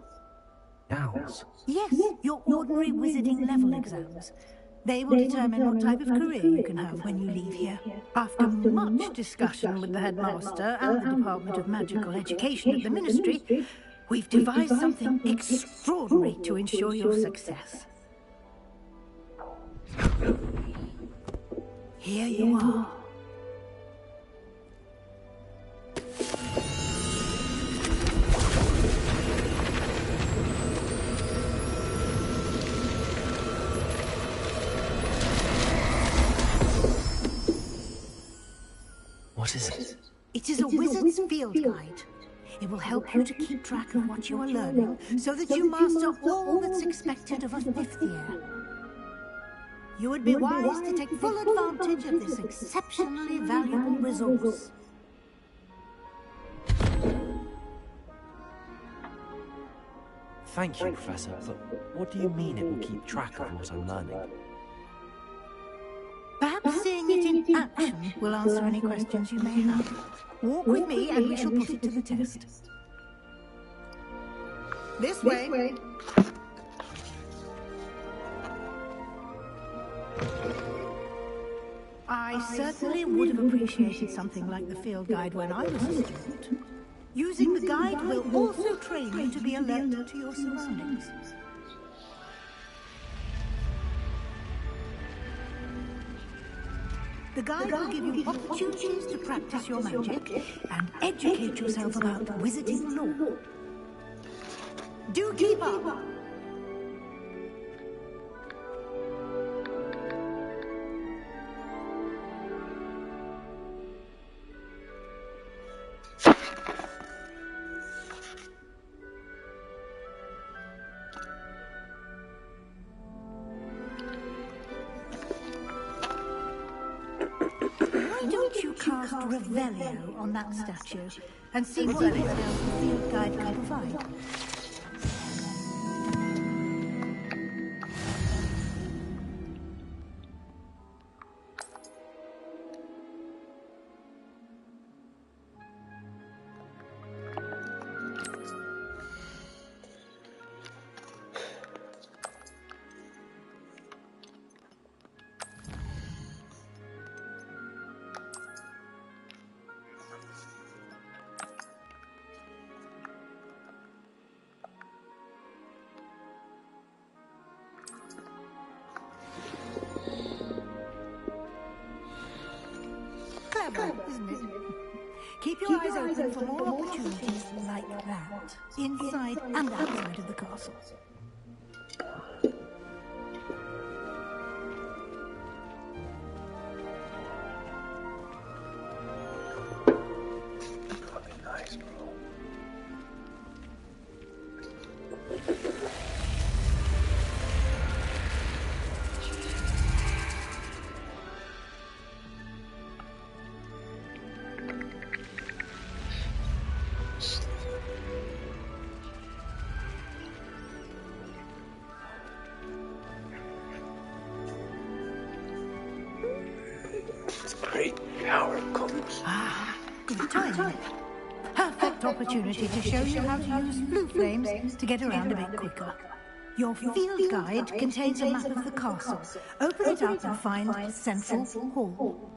Owls? Yes, your ordinary wizarding level exams. They will determine what type of career you can have when you leave here. After much discussion with the headmaster and the Department of Magical Education at the Ministry, we've devised something extraordinary to ensure your success. Here you are. What is it? It is a wizard's field guide. It will help you to keep track of what you are learning so that you master all that's expected of a 5th year. You would be wise to take full advantage of this exceptionally valuable resource. Thank you, Professor, but what do you mean it will keep track of what I'm learning? Perhaps seeing it in action will answer any questions you may have. Walk with me and we shall put it to the test. This way. I certainly would have appreciated something like the field guide when I was a student. Using the guide will also train you to be alert to your surroundings. The guide will give you opportunities to practice your magic and educate yourself about wizarding lore. Do keep up! Why don't you cast Revelio on that statue and see what details the field guide can provide? clever, isn't it? Keep your eyes open for more opportunities like that, inside and outside of the castle. Nice, bro. Great power comes. Ah, good timing. Perfect opportunity to show you how to use blue flames to get around a bit quicker. Your field guide contains a map of the castle. Open it up and find Central Hall.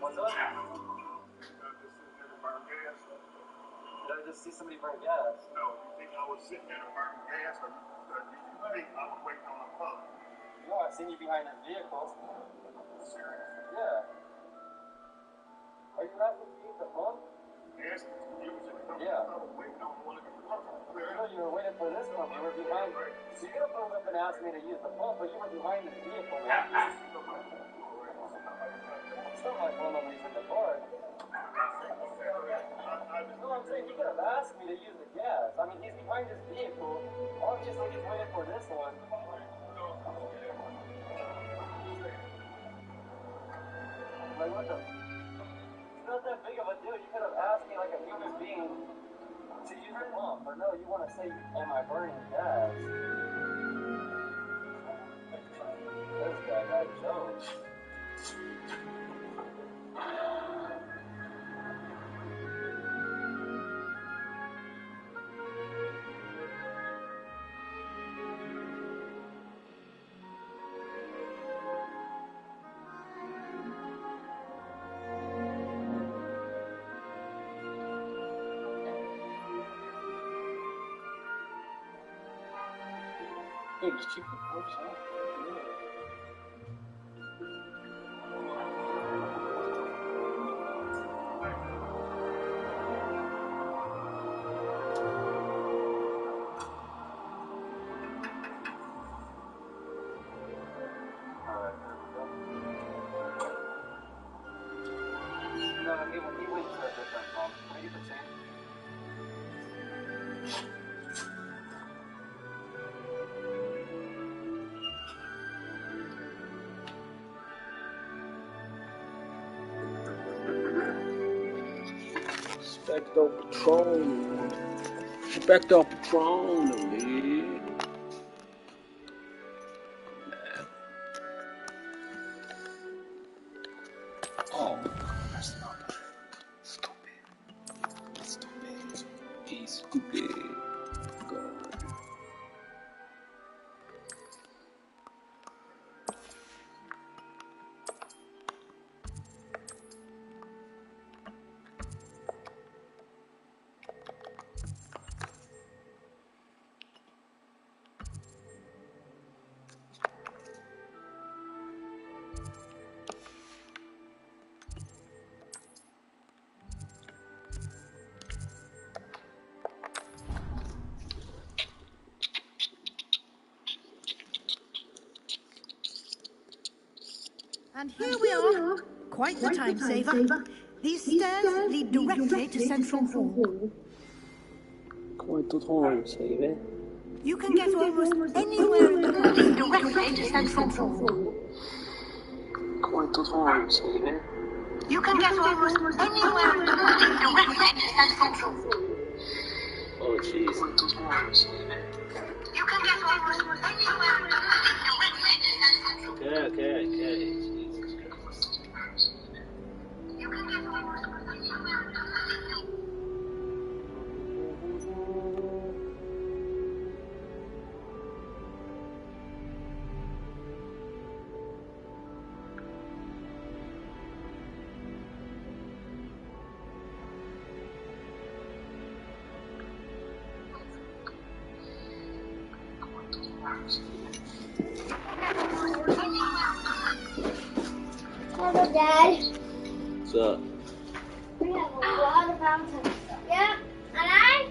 What's up? Did I just see somebody burn gas? No, you think I was sitting there to burn gas, or did you think I was waiting on a pump? No, I seen you behind this vehicle. Serious? Yeah. Are you asking to use the pump? Yes, you was in the company. Yeah. I was waiting on one of the pumps. No, you were waiting for this pump. You were behind. So you could have pulled up and asked me to use the pump, but you were behind this vehicle, man. It's not like one of them in the car. No, I'm saying you could have asked me to use the gas. I mean, he's behind this vehicle. Obviously, he's waiting for this one. Like, what the? It's not that big of a deal. You could have asked me like a human being to use the pump. But no, you want to say, am I burning gas? This guy got jokes. Hey, just keep the pumps on. different from 80%. Expecto Patronum. Expecto Patronum, dude. Oh, that's not bad. Stupid. Stupid. He's stupid. God. And here we are. Quite the time saver. These stairs lead directly to Central Hall. Quite the time saver. You can get almost anywhere in the castle directly to Central Hall. Quite the time saver. You can get almost anywhere in the building directly to Central Hall. Oh, jeez. You can get almost anywhere in the building directly to Central Hall. Okay. You can get almost anywhere in the Hello, Dad. What's up? We have a lot of mountains. Yeah, and I.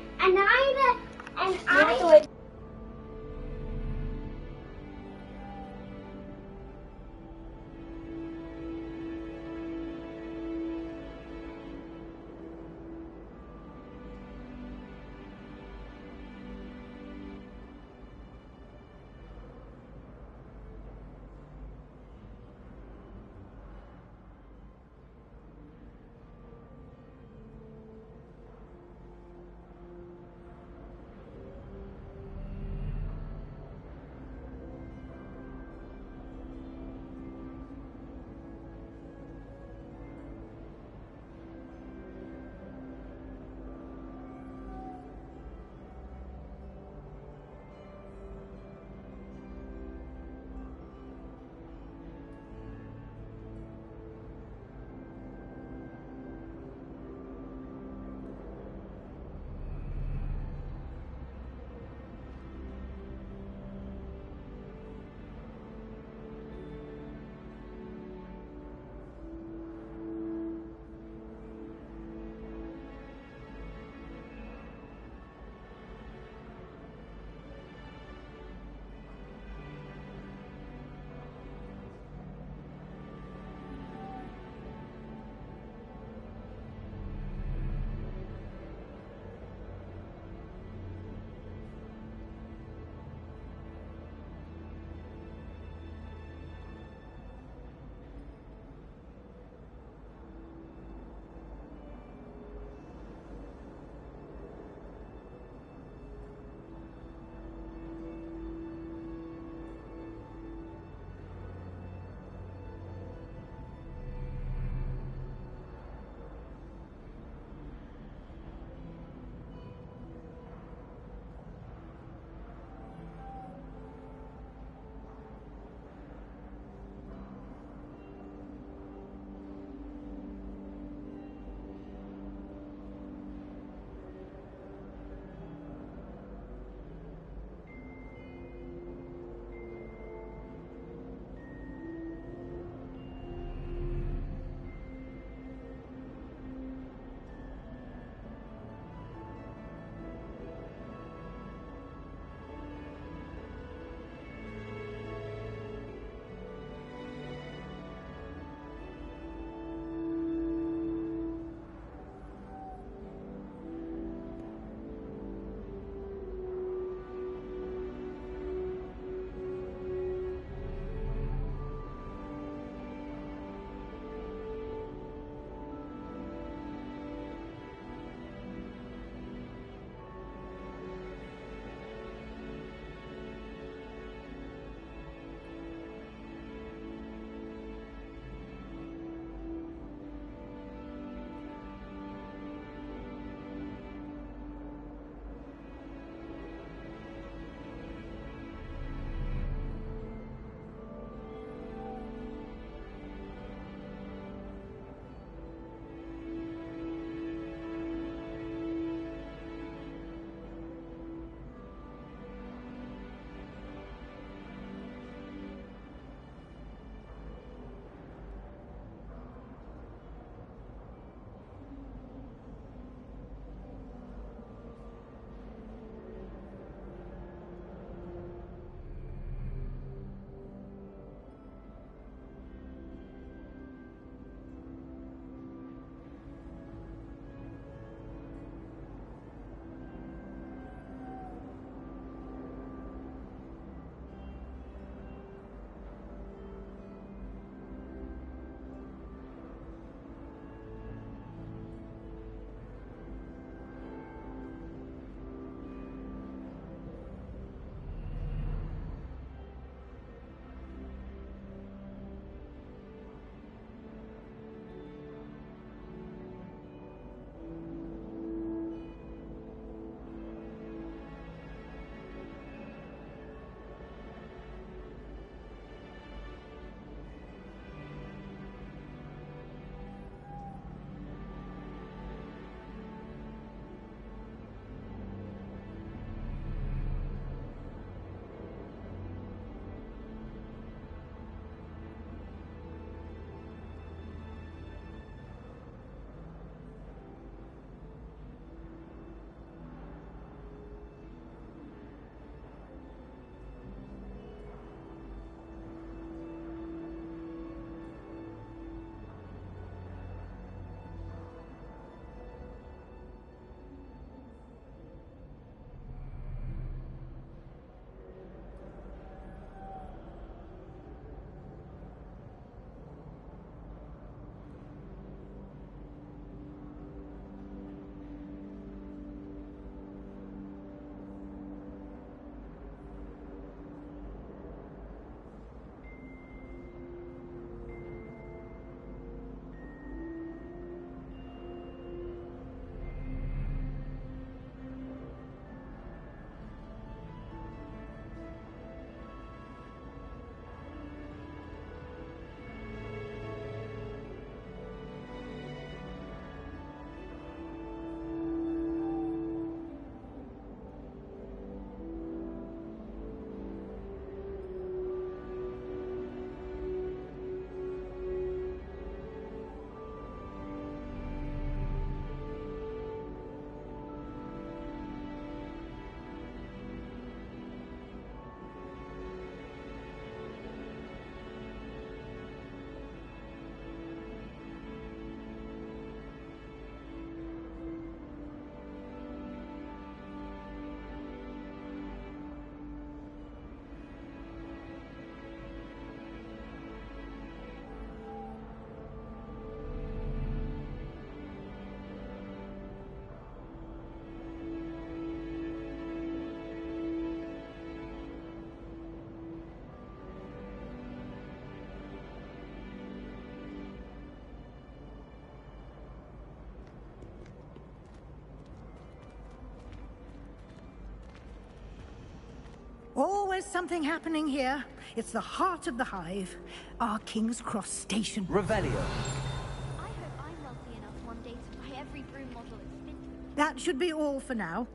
There's something happening here. It's the heart of the hive, our King's Cross station. Revelio. I hope I'm wealthy enough one day to buy every broom model it's fit. That should be all for now.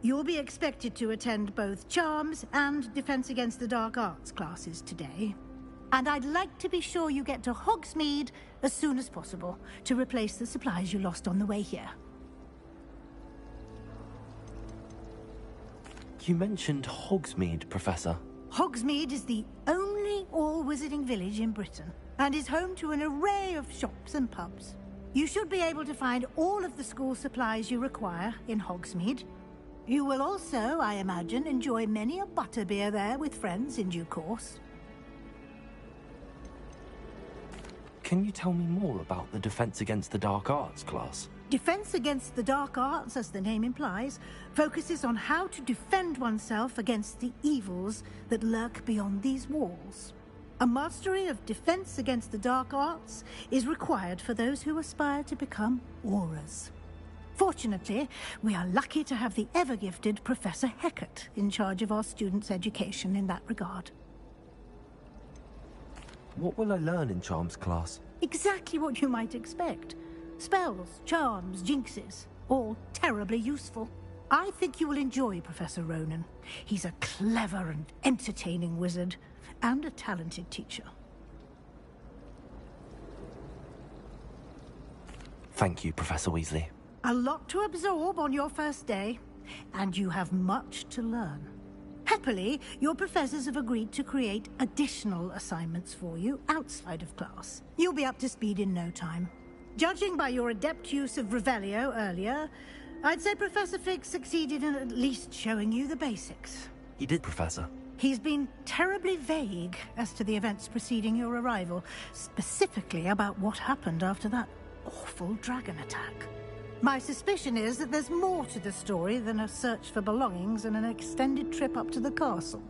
You'll be expected to attend both Charms and Defense Against the Dark Arts classes today. And I'd like to be sure you get to Hogsmeade as soon as possible to replace the supplies you lost on the way here. You mentioned Hogsmeade, Professor. Hogsmeade is the only all-wizarding village in Britain and is home to an array of shops and pubs. You should be able to find all of the school supplies you require in Hogsmeade. You will also, I imagine, enjoy many a butterbeer there with friends in due course. Can you tell me more about the Defense Against the Dark Arts class? Defense Against the Dark Arts, as the name implies, focuses on how to defend oneself against the evils that lurk beyond these walls. A mastery of Defense Against the Dark Arts is required for those who aspire to become Aurors. Fortunately, we are lucky to have the ever-gifted Professor Hecat in charge of our students' education in that regard. What will I learn in Charms class? Exactly what you might expect. Spells, charms, jinxes, all terribly useful. I think you will enjoy Professor Ronan. He's a clever and entertaining wizard, and a talented teacher. Thank you, Professor Weasley. A lot to absorb on your first day, and you have much to learn. Happily, your professors have agreed to create additional assignments for you outside of class. You'll be up to speed in no time. Judging by your adept use of Revelio earlier, I'd say Professor Fig succeeded in at least showing you the basics. He did, Professor. He's been terribly vague as to the events preceding your arrival, specifically about what happened after that awful dragon attack. My suspicion is that there's more to the story than a search for belongings and an extended trip up to the castle.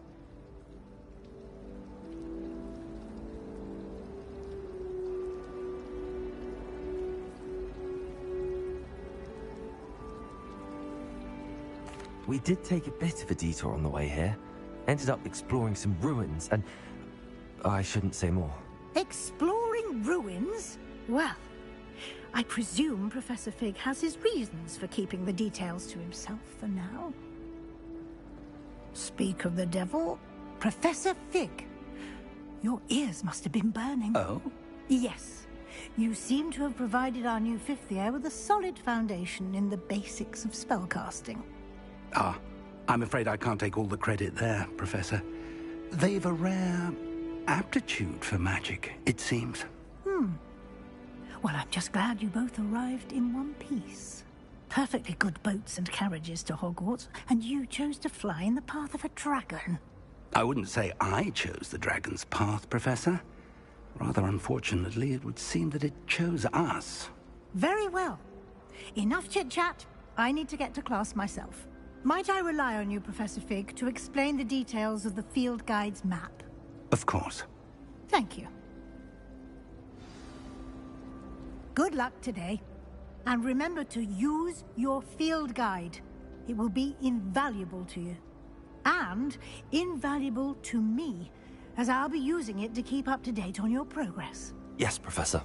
We did take a bit of a detour on the way here. Ended up exploring some ruins and... I shouldn't say more. Exploring ruins? Well, I presume Professor Fig has his reasons for keeping the details to himself for now. Speak of the devil, Professor Fig. Your ears must have been burning. Oh? Yes. You seem to have provided our new fifth year with a solid foundation in the basics of spellcasting. Ah, I'm afraid I can't take all the credit there, Professor. They've a rare aptitude for magic, it seems. Well, I'm just glad you both arrived in one piece. Perfectly good boats and carriages to Hogwarts, and you chose to fly in the path of a dragon. I wouldn't say I chose the dragon's path, Professor. Rather unfortunately, it would seem that it chose us. Very well. Enough chit-chat. I need to get to class myself. Might I rely on you, Professor Fig, to explain the details of the field guide's map? Of course. Thank you. Good luck today. And remember to use your field guide. It will be invaluable to you. And invaluable to me, as I'll be using it to keep up to date on your progress. Yes, Professor.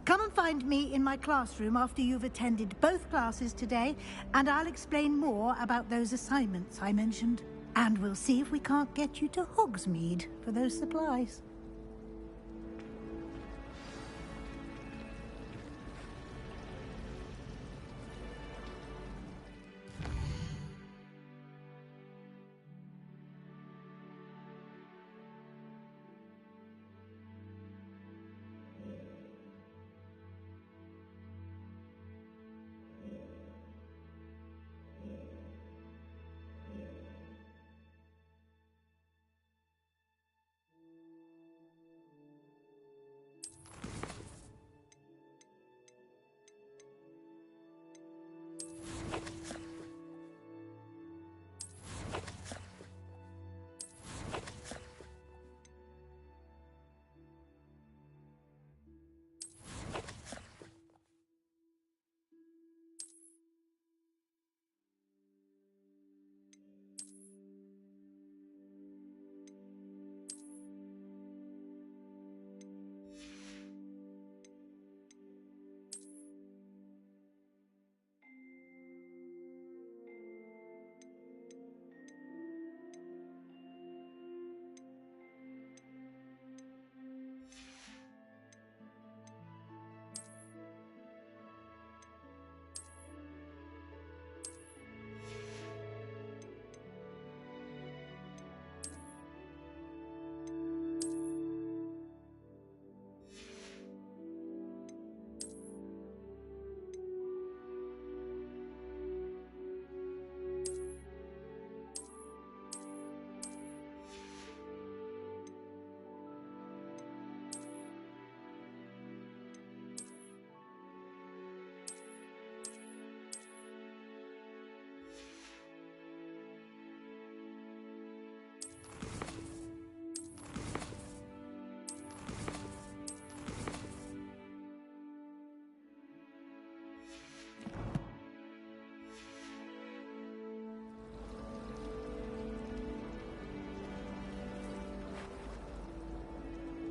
Come and find me in my classroom after you've attended both classes today, and I'll explain more about those assignments I mentioned. And we'll see if we can't get you to Hogsmeade for those supplies.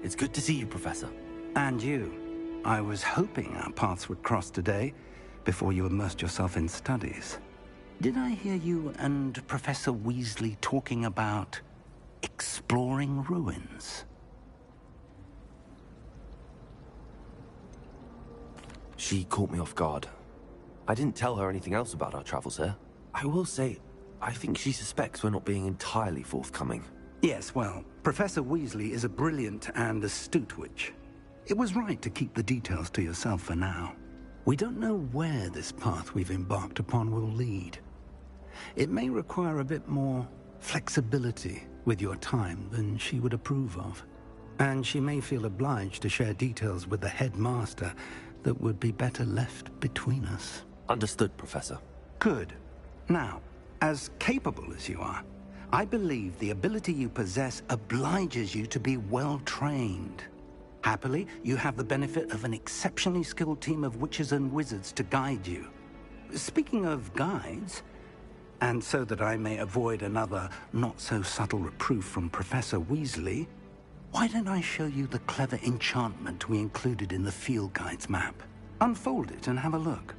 It's good to see you, Professor. And you. I was hoping our paths would cross today, before you immersed yourself in studies. Did I hear you and Professor Weasley talking about exploring ruins? She caught me off guard. I didn't tell her anything else about our travels here. I will say, I think she suspects we're not being entirely forthcoming. Yes, well, Professor Weasley is a brilliant and astute witch. It was right to keep the details to yourself for now. We don't know where this path we've embarked upon will lead. It may require a bit more flexibility with your time than she would approve of. And she may feel obliged to share details with the headmaster that would be better left between us. Understood, Professor. Good. Now, as capable as you are, I believe the ability you possess obliges you to be well-trained. Happily, you have the benefit of an exceptionally skilled team of witches and wizards to guide you. Speaking of guides, and so that I may avoid another not-so-subtle reproof from Professor Weasley, why don't I show you the clever enchantment we included in the field guide's map? Unfold it and have a look.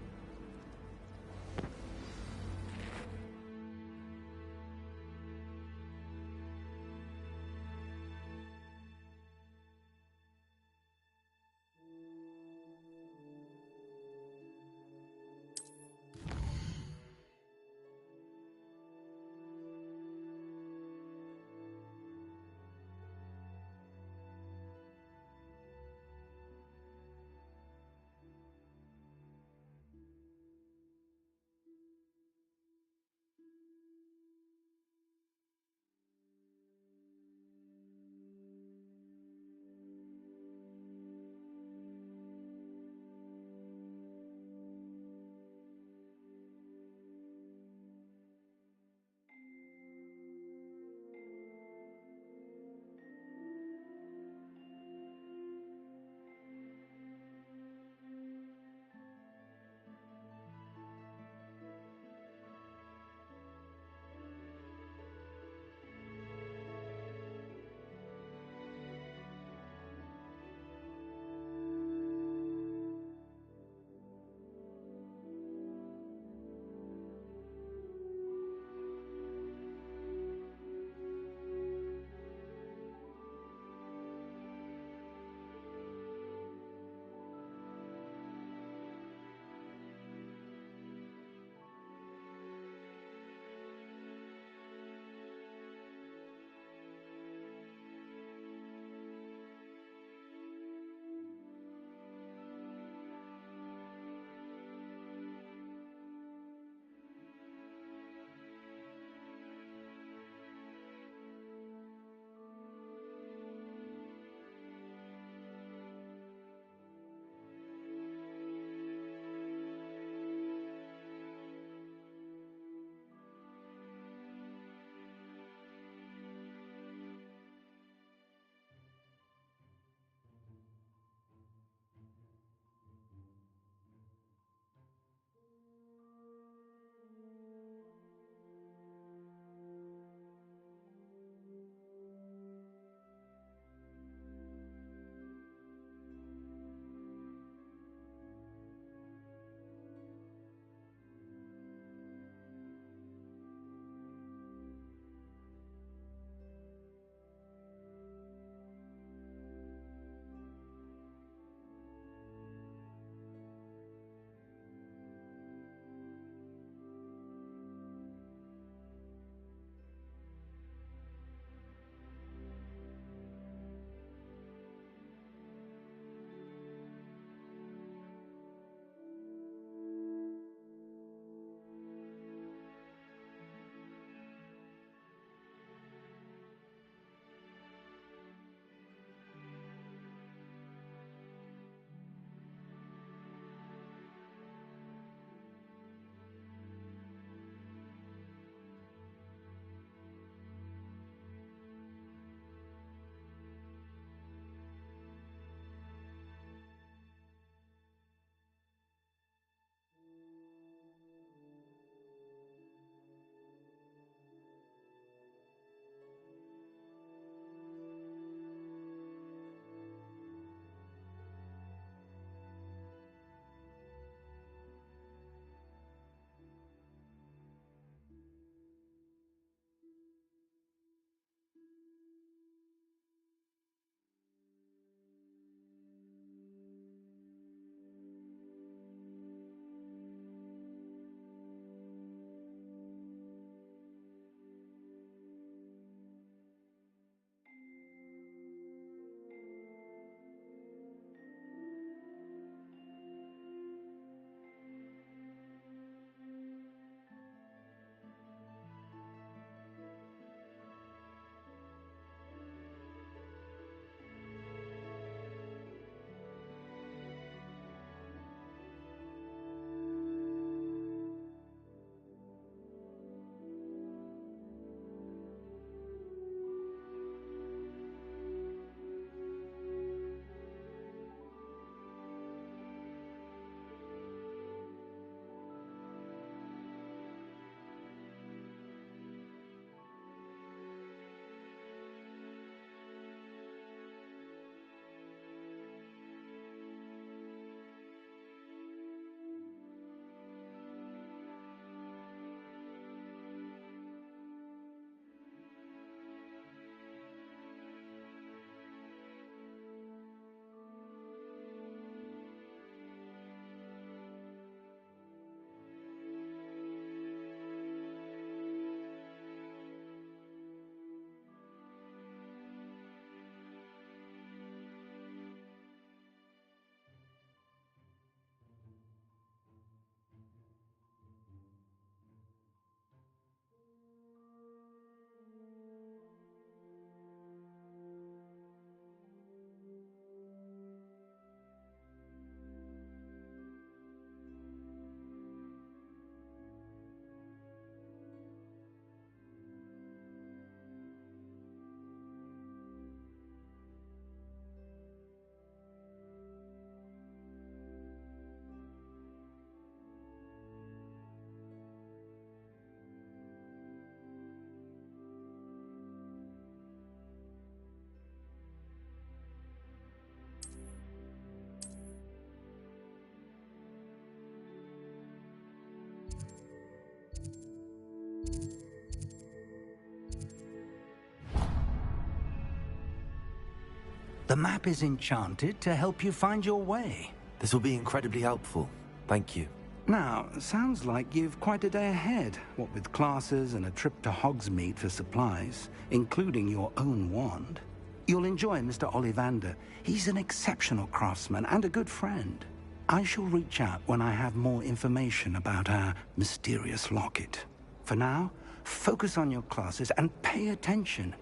The map is enchanted to help you find your way. This will be incredibly helpful. Thank you. Now, sounds like you've quite a day ahead, what with classes and a trip to Hogsmeade for supplies, including your own wand. You'll enjoy Mr. Ollivander. He's an exceptional craftsman and a good friend. I shall reach out when I have more information about our mysterious locket. For now, focus on your classes and pay attention.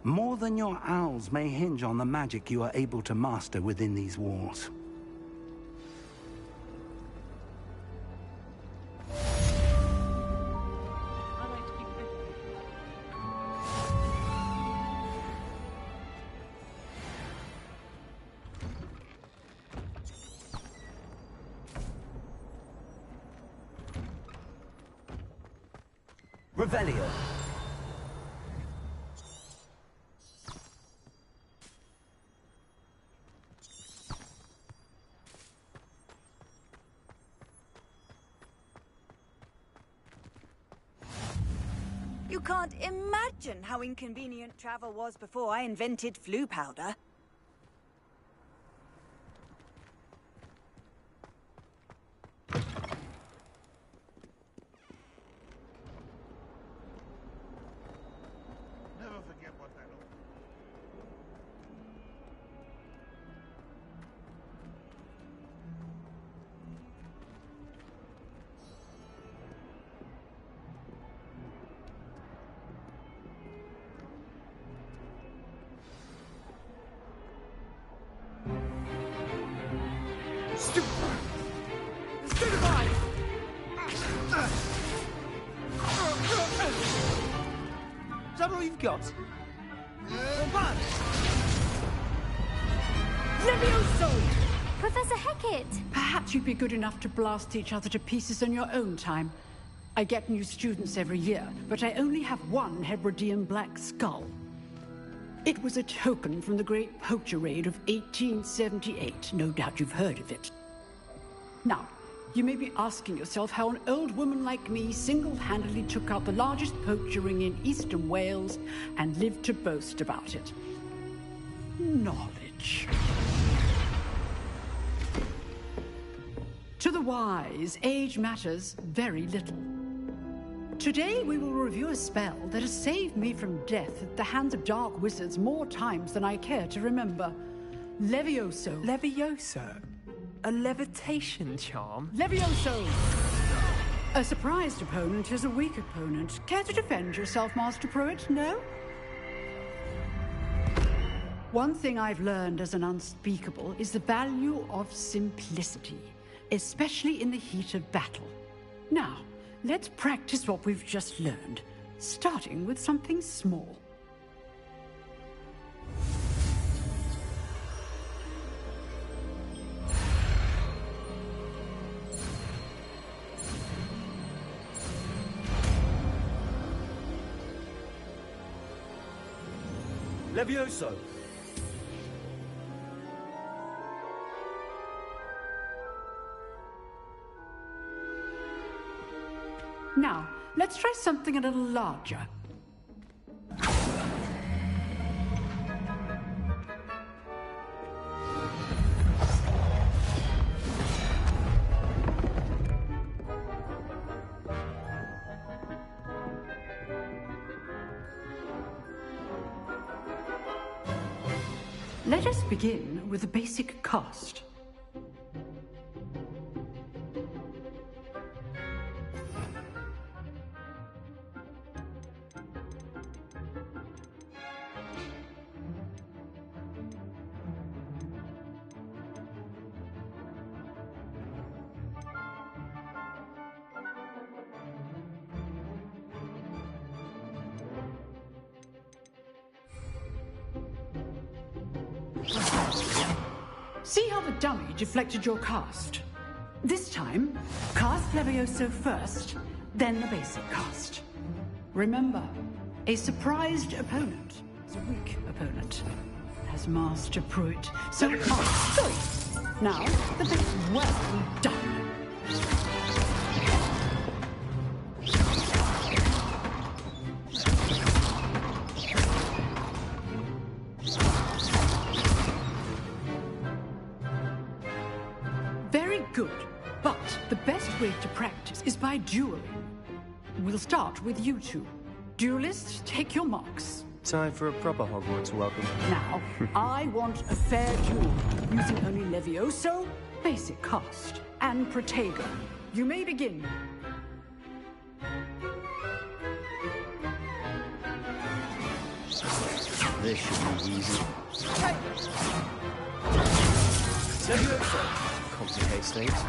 More than your owls may hinge on the magic you are able to master within these walls. Revelio. You can't imagine how inconvenient travel was before I invented flu powder. Never forget what that old. Is that all you've got? Levioso! Professor Hecat! Perhaps you'd be good enough to blast each other to pieces on your own time. I get new students every year, but I only have one Hebridean black skull. It was a token from the Great Poacher Raid of 1878. No doubt you've heard of it. Now, you may be asking yourself how an old woman like me single-handedly took out the largest poacher ring in eastern Wales and lived to boast about it. Knowledge. To the wise, age matters very little. Today we will review a spell that has saved me from death at the hands of dark wizards more times than I care to remember. Levioso. Levioso? A levitation charm? Levioso! A surprised opponent is a weak opponent. Care to defend yourself, Master Pruitt? No? One thing I've learned as an unspeakable is the value of simplicity, especially in the heat of battle. Now, let's practice what we've just learned, starting with something small. Levioso. Now, let's try something a little larger. Let us begin with the basic cast. See how the dummy deflected your cast? This time, cast Levioso first, then the basic cast. Remember, a surprised opponent is a weak opponent, as Master Pruitt. So cast. Now, the bit well done. Good. But the best way to practice is by dueling. We'll start with you two. Duelists, take your marks. Time for a proper Hogwarts welcome. Now, I want a fair duel, using only Levioso, basic cast, and Protego. You may begin. This should be easy. Complicates things.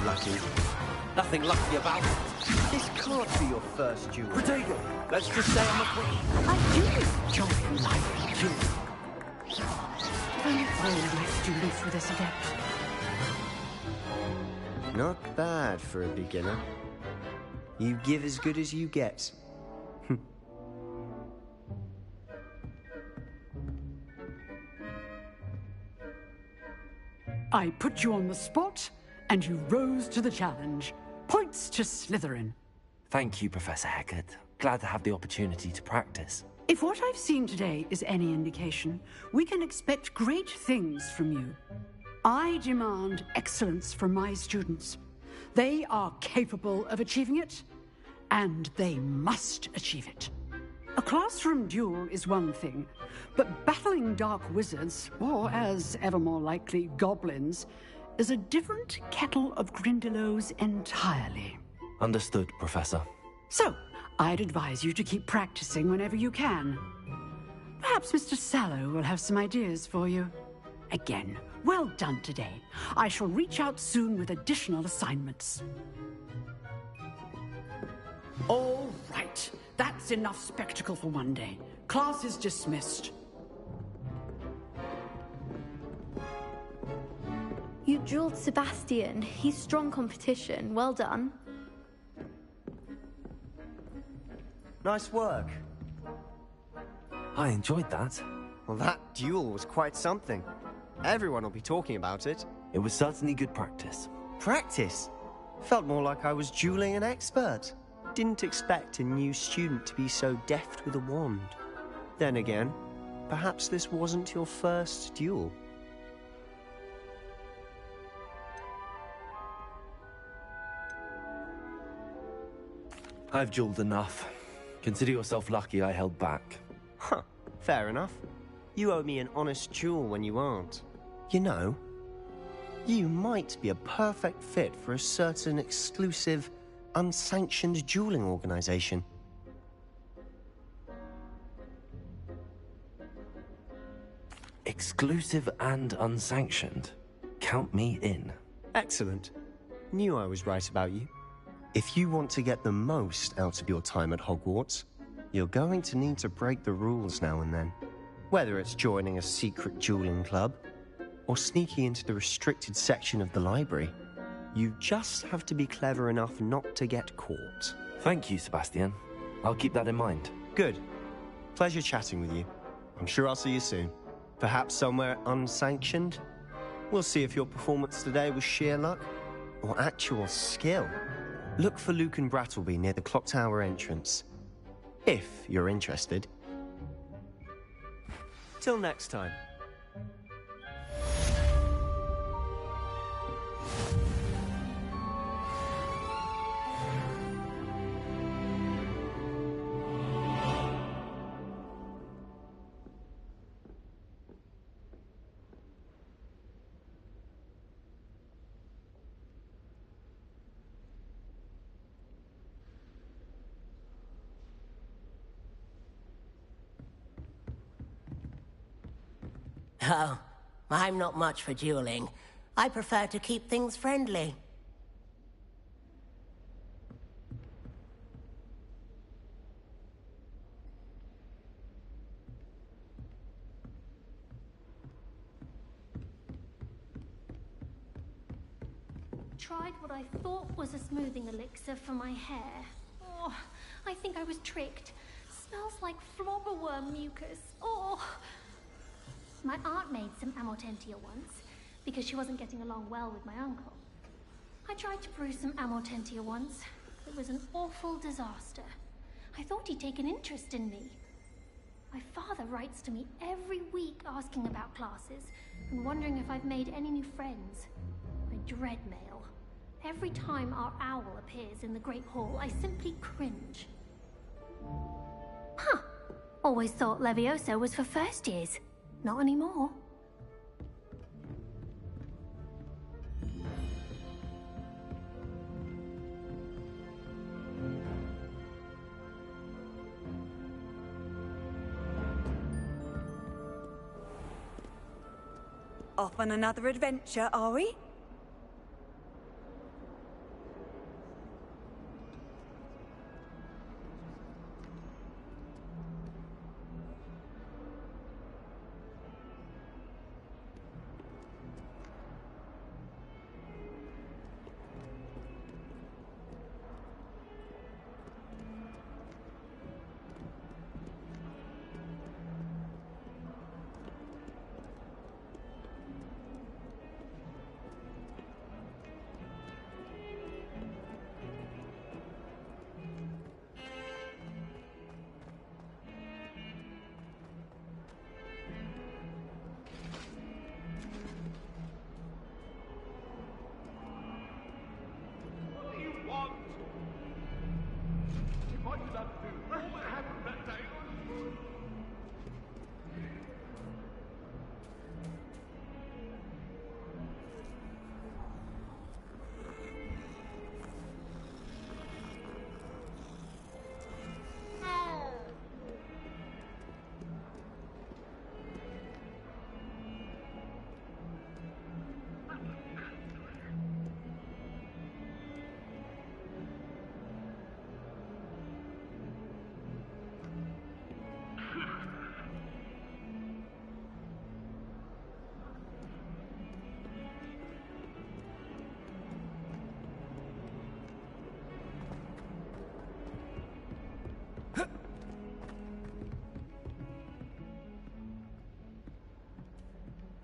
Lucky. Nothing lucky about it. This can't be your first duel. Protego, let's just say I'm a queen. I do enjoy life dueling. If only all my students were this adept. Not bad for a beginner. You give as good as you get. I put you on the spot, and you rose to the challenge. Points to Slytherin. Thank you, Professor Hecat. Glad to have the opportunity to practice. If what I've seen today is any indication, we can expect great things from you. I demand excellence from my students. They are capable of achieving it, and they must achieve it. A classroom duel is one thing, but battling dark wizards, or as ever more likely, goblins, is a different kettle of Grindylows entirely. Understood, Professor. So, I'd advise you to keep practicing whenever you can. Perhaps Mr. Sallow will have some ideas for you. Again, well done today. I shall reach out soon with additional assignments. All right. That's enough spectacle for one day. Class is dismissed. You dueled Sebastian. He's strong competition. Well done. Nice work. I enjoyed that. Well, that duel was quite something. Everyone will be talking about it. It was certainly good practice. Practice? Felt more like I was dueling an expert. Didn't expect a new student to be so deft with a wand. Then again, perhaps this wasn't your first duel. I've dueled enough. Consider yourself lucky I held back. Huh, fair enough. You owe me an honest duel when you aren't. You know, you might be a perfect fit for a certain exclusive, unsanctioned dueling organization. Exclusive and unsanctioned. Count me in. Excellent. Knew I was right about you. If you want to get the most out of your time at Hogwarts, you're going to need to break the rules now and then. Whether it's joining a secret dueling club, or sneaking into the restricted section of the library, you just have to be clever enough not to get caught. Thank you, Sebastian. I'll keep that in mind. Good. Pleasure chatting with you. I'm sure I'll see you soon. Perhaps somewhere unsanctioned? We'll see if your performance today was sheer luck or actual skill. Look for Luke and Brattleby near the clock tower entrance. If you're interested. Till next time. Oh, I'm not much for dueling. I prefer to keep things friendly. Tried what I thought was a smoothing elixir for my hair. Oh, I think I was tricked. Smells like flobberworm mucus. Oh. My aunt made some amortentia once, because she wasn't getting along well with my uncle. I tried to brew some amortentia once. It was an awful disaster. I thought he'd take an interest in me. My father writes to me every week asking about classes and wondering if I've made any new friends. I dread mail. Every time our owl appears in the Great Hall, I simply cringe. Huh. Always thought Levioso was for first years. Not anymore. Off on another adventure, are we?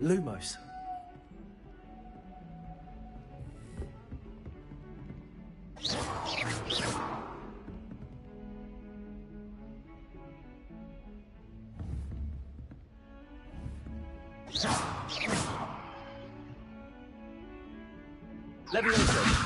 Lumos. Levioso.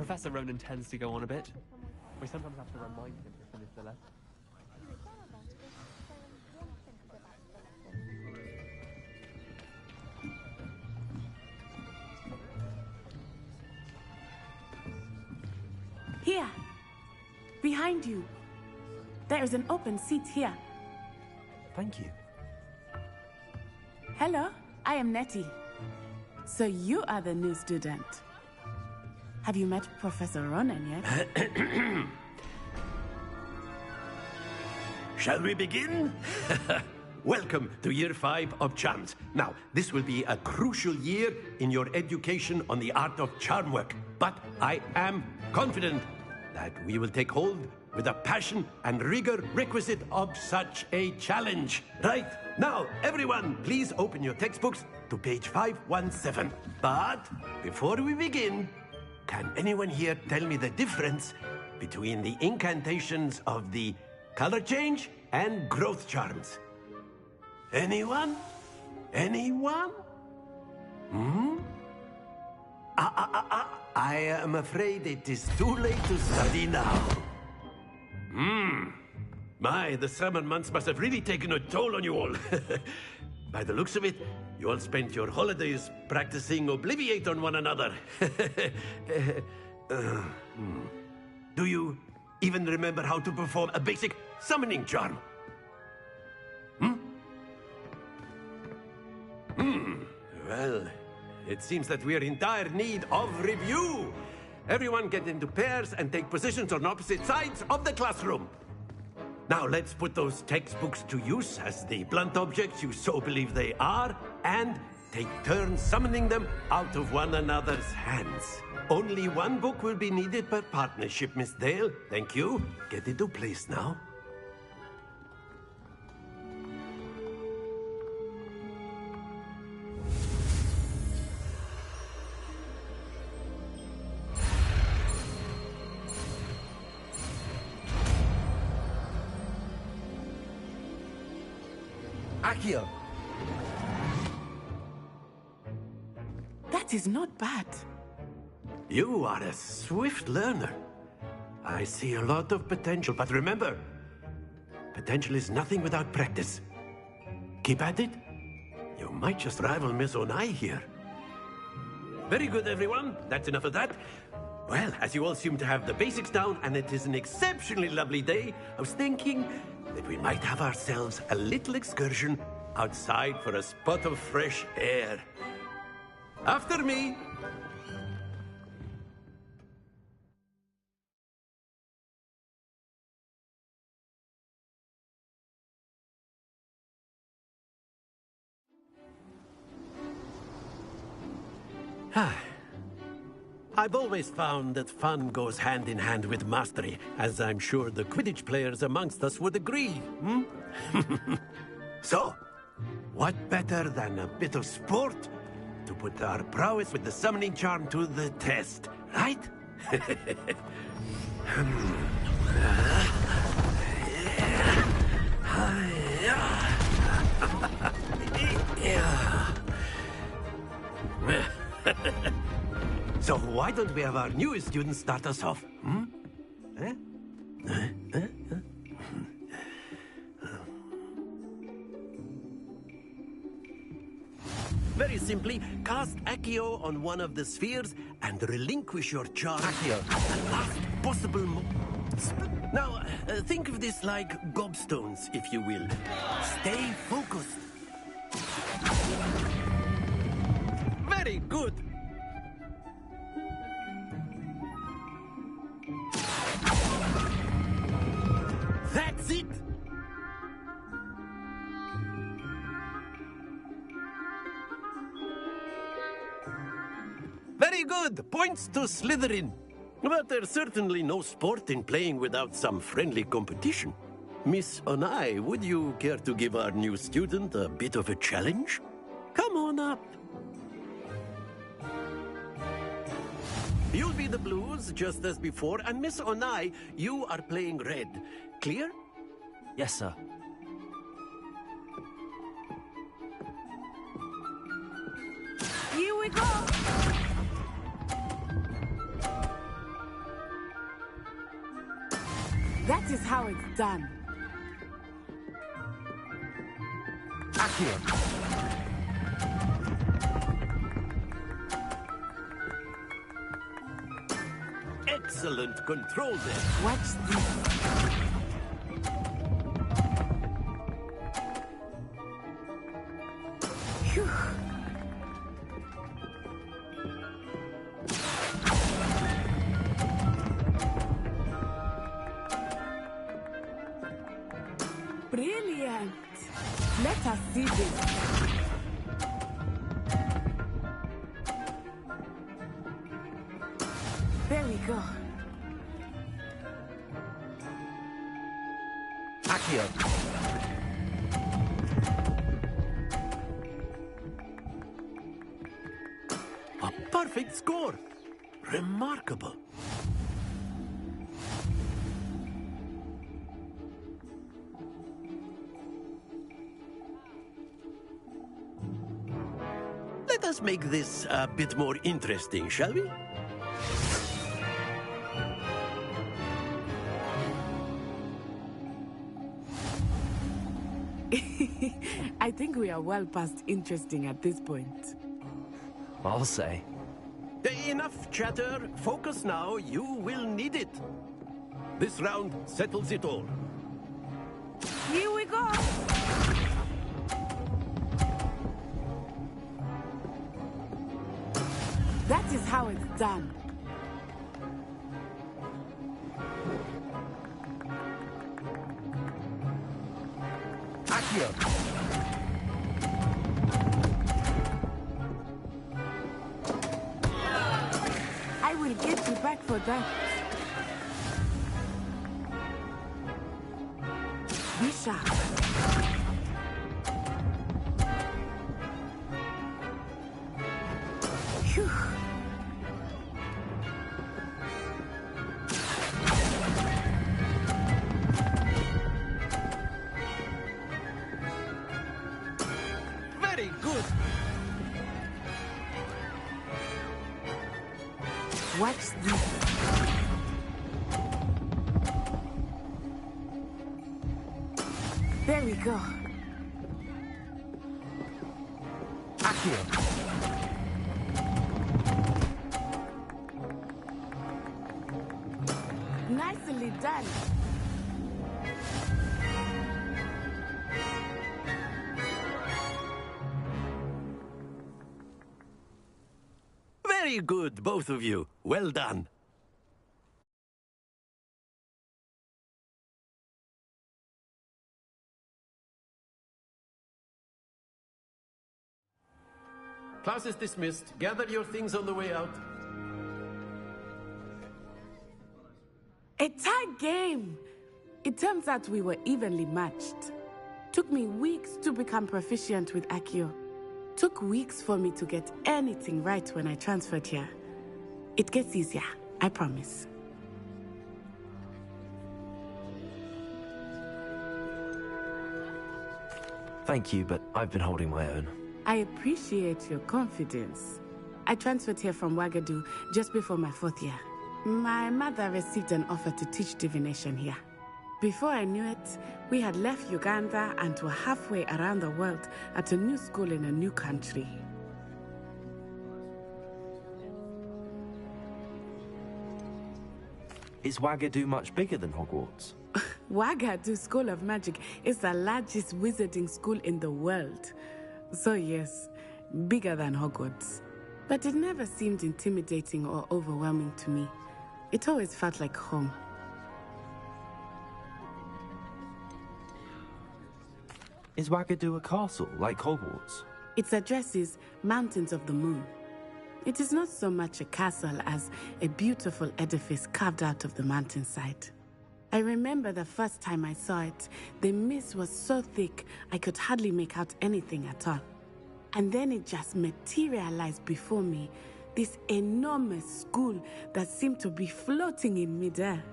Professor Ronan tends to go on a bit. We sometimes have to remind him to finish the lesson. Here. Behind you. There is an open seat here. Thank you. Hello, I am Nettie. So you are the new student. Have you met Professor Ronan yet? Shall we begin? Welcome to Year 5 of Charms. Now, this will be a crucial year in your education on the art of charm work. But I am confident that we will take hold with the passion and rigor requisite of such a challenge. Right, now, everyone, please open your textbooks to page 517. But before we begin, can anyone here tell me the difference between the incantations of the color change and growth charms? Anyone? Anyone? I am afraid it is too late to study now. My, the summer months must have really taken a toll on you all. By the looks of it, you all spent your holidays practicing Obliviate on one another. Do you even remember how to perform a basic summoning charm? Well, it seems that we are in dire need of review. Everyone get into pairs and take positions on opposite sides of the classroom. Now let's put those textbooks to use as the blunt objects you so believe they are, and take turns summoning them out of one another's hands. Only one book will be needed per partnership, Miss Dale. Thank you. Get into place now. Accio! That is not bad. You are a swift learner. I see a lot of potential, but remember, potential is nothing without practice. Keep at it. You might just rival Miss Onai here. Very good, everyone. That's enough of that. Well, as you all seem to have the basics down, and it is an exceptionally lovely day, I was thinking that we might have ourselves a little excursion outside for a spot of fresh air. After me. I've always found that fun goes hand in hand with mastery, as I'm sure the Quidditch players amongst us would agree. So, what better than a bit of sport to put our prowess with the summoning charm to the test, right? So why don't we have our newest student start us off? Very simply, cast Accio on one of the spheres and relinquish your charm Accio at the last possible moment. Now, think of this like gobstones, if you will. Stay focused. Very good. That's it! Very good! Points to Slytherin. But there's certainly no sport in playing without some friendly competition. Miss Onai, would you care to give our new student a bit of a challenge? Come on up. You'll be the blues, just as before, and Miss Onai, you are playing red. Clear? Yes, sir. Here we go! how it's done. Accio. Excellent control there. Watch this. Phew. Brilliant. Let us see this. There we go. Accio. A perfect score. Remarkable. Let us make this a bit more interesting, shall we? I think we are well past interesting at this point. I'll say. Enough chatter. Focus now. You will need it. This round settles it all. Here we go. That is how it's done. Accio. I will get you back for that. Be sharp. Phew. Very good. Watch this. There we go. Accio. Nicely done. Very good, both of you. Well done. Class is dismissed. Gather your things on the way out. A tie game! It turns out we were evenly matched. Took me weeks to become proficient with Accio. Took weeks for me to get anything right when I transferred here. It gets easier, I promise. Thank you, but I've been holding my own. I appreciate your confidence. I transferred here from Ouagadougou just before my 4th year. My mother received an offer to teach divination here. Before I knew it, we had left Uganda and were halfway around the world at a new school in a new country. Is Ouagadougou much bigger than Hogwarts? Ouagadougou School of Magic is the largest wizarding school in the world. So yes, bigger than Hogwarts. But it never seemed intimidating or overwhelming to me. It always felt like home. Is Ouagadougou a castle, like Hogwarts? Its address is Mountains of the Moon. It is not so much a castle as a beautiful edifice carved out of the mountainside. I remember the first time I saw it, the mist was so thick I could hardly make out anything at all. And then it just materialized before me, this enormous school that seemed to be floating in midair.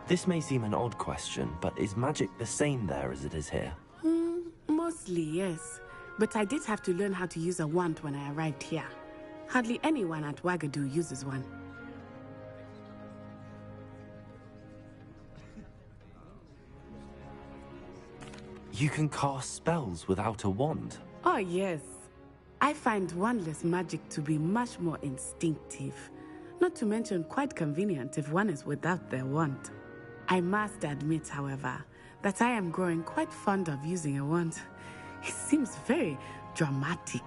This may seem an odd question, but is magic the same there as it is here? Mostly, yes. But I did have to learn how to use a wand when I arrived here. Hardly anyone at Wagadu uses one. You can cast spells without a wand. Oh, yes. I find wandless magic to be much more instinctive. Not to mention quite convenient if one is without their wand. I must admit, however, that I am growing quite fond of using a wand. It seems very dramatic.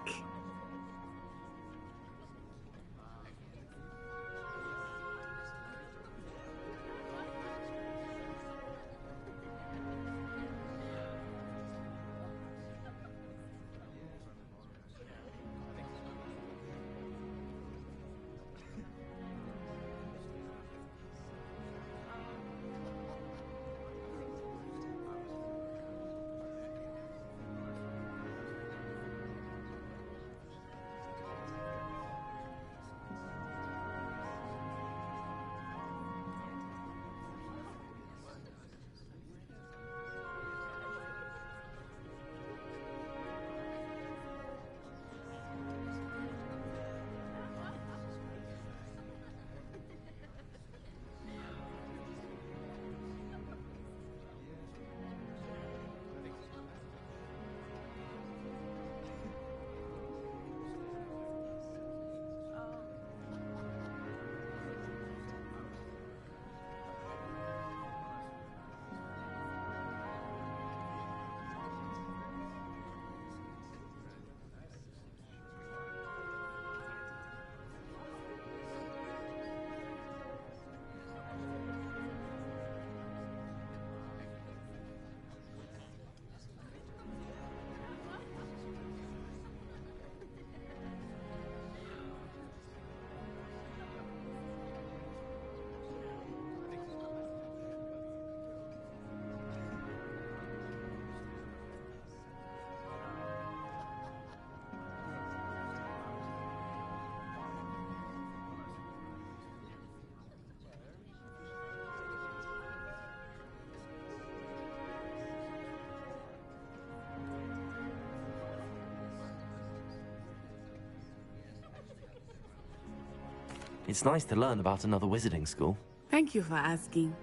It's nice to learn about another wizarding school. Thank you for asking.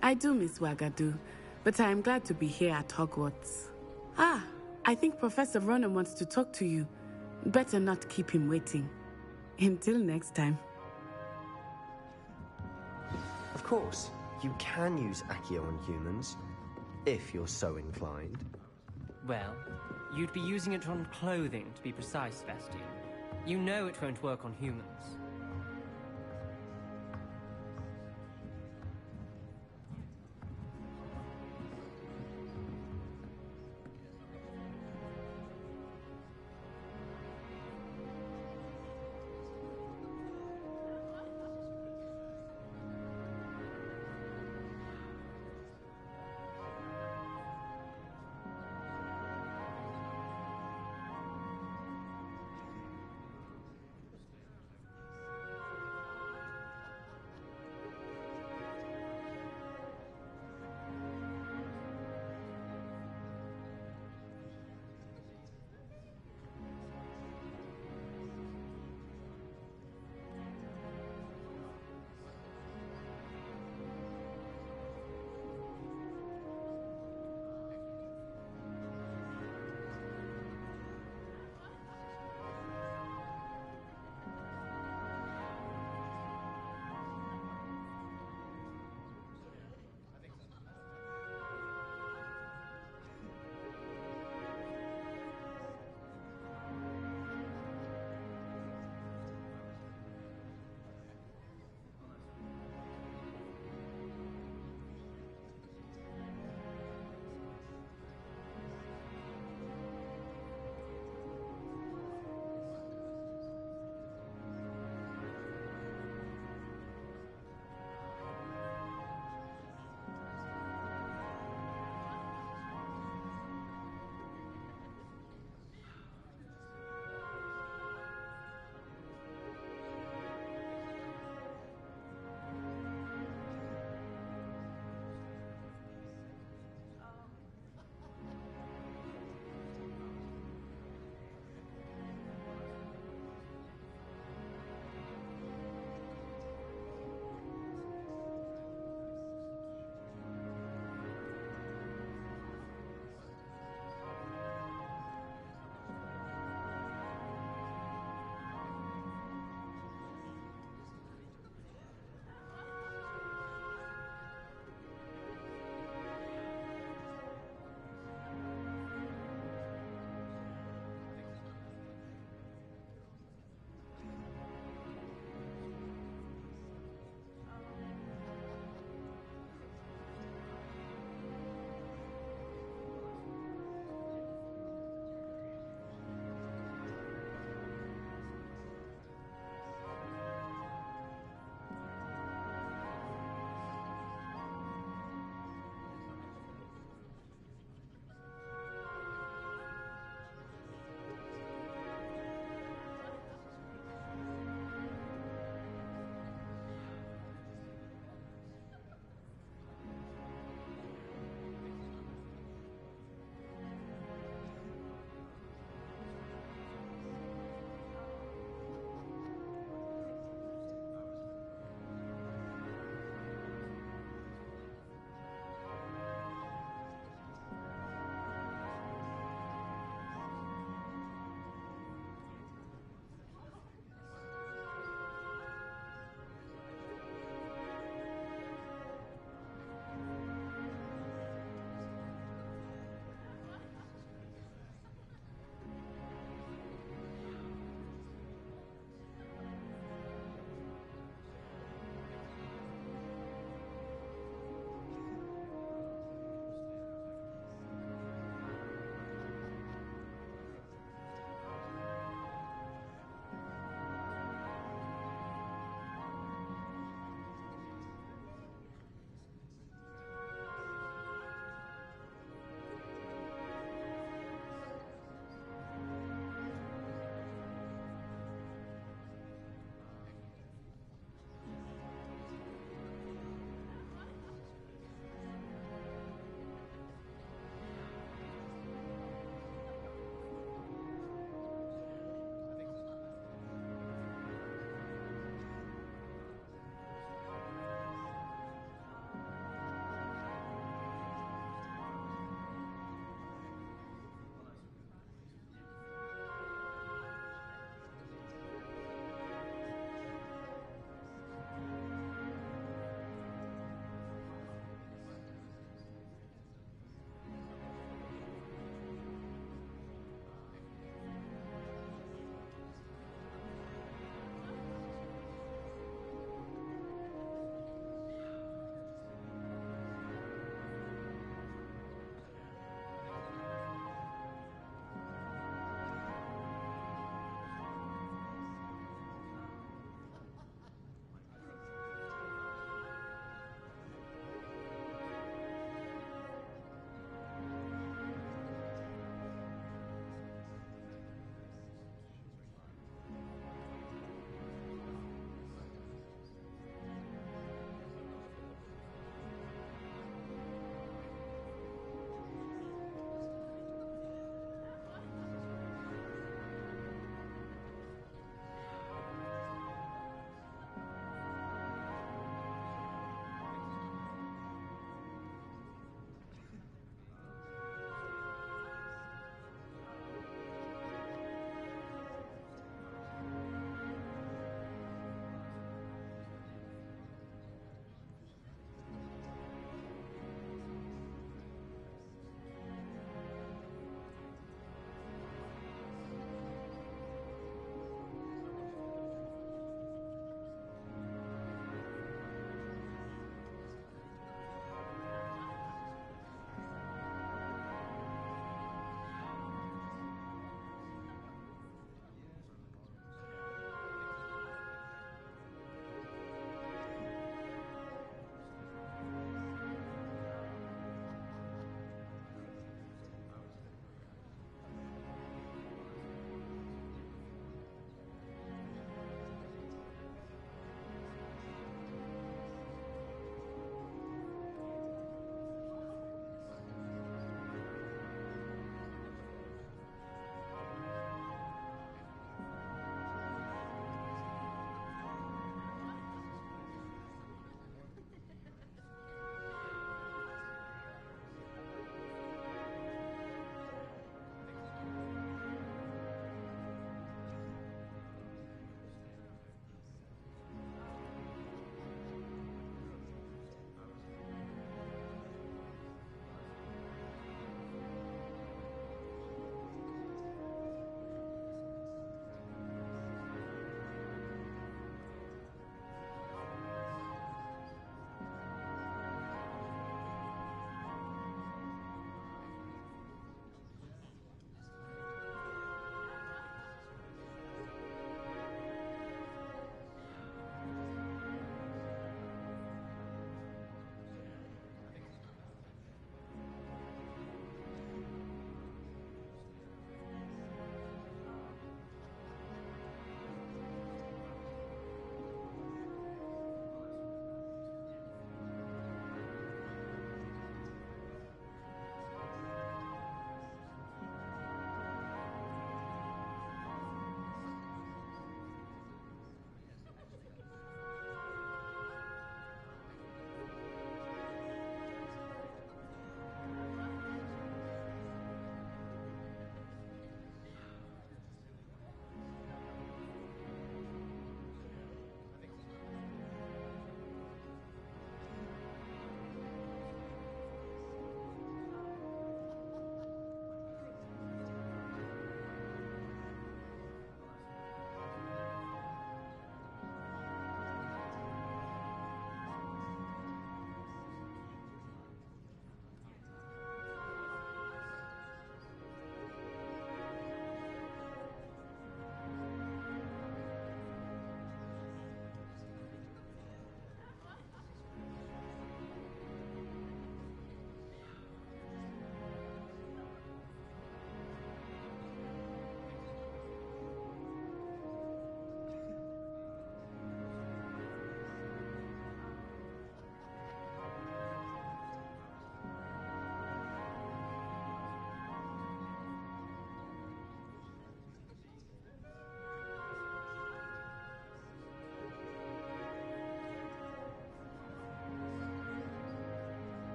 I do miss Wagadu, but I am glad to be here at Hogwarts. Ah, I think Professor Ronan wants to talk to you. Better not keep him waiting. Until next time. Of course, you can use Accio on humans, if you're so inclined. Well, you'd be using it on clothing, to be precise, Bastian. You know it won't work on humans.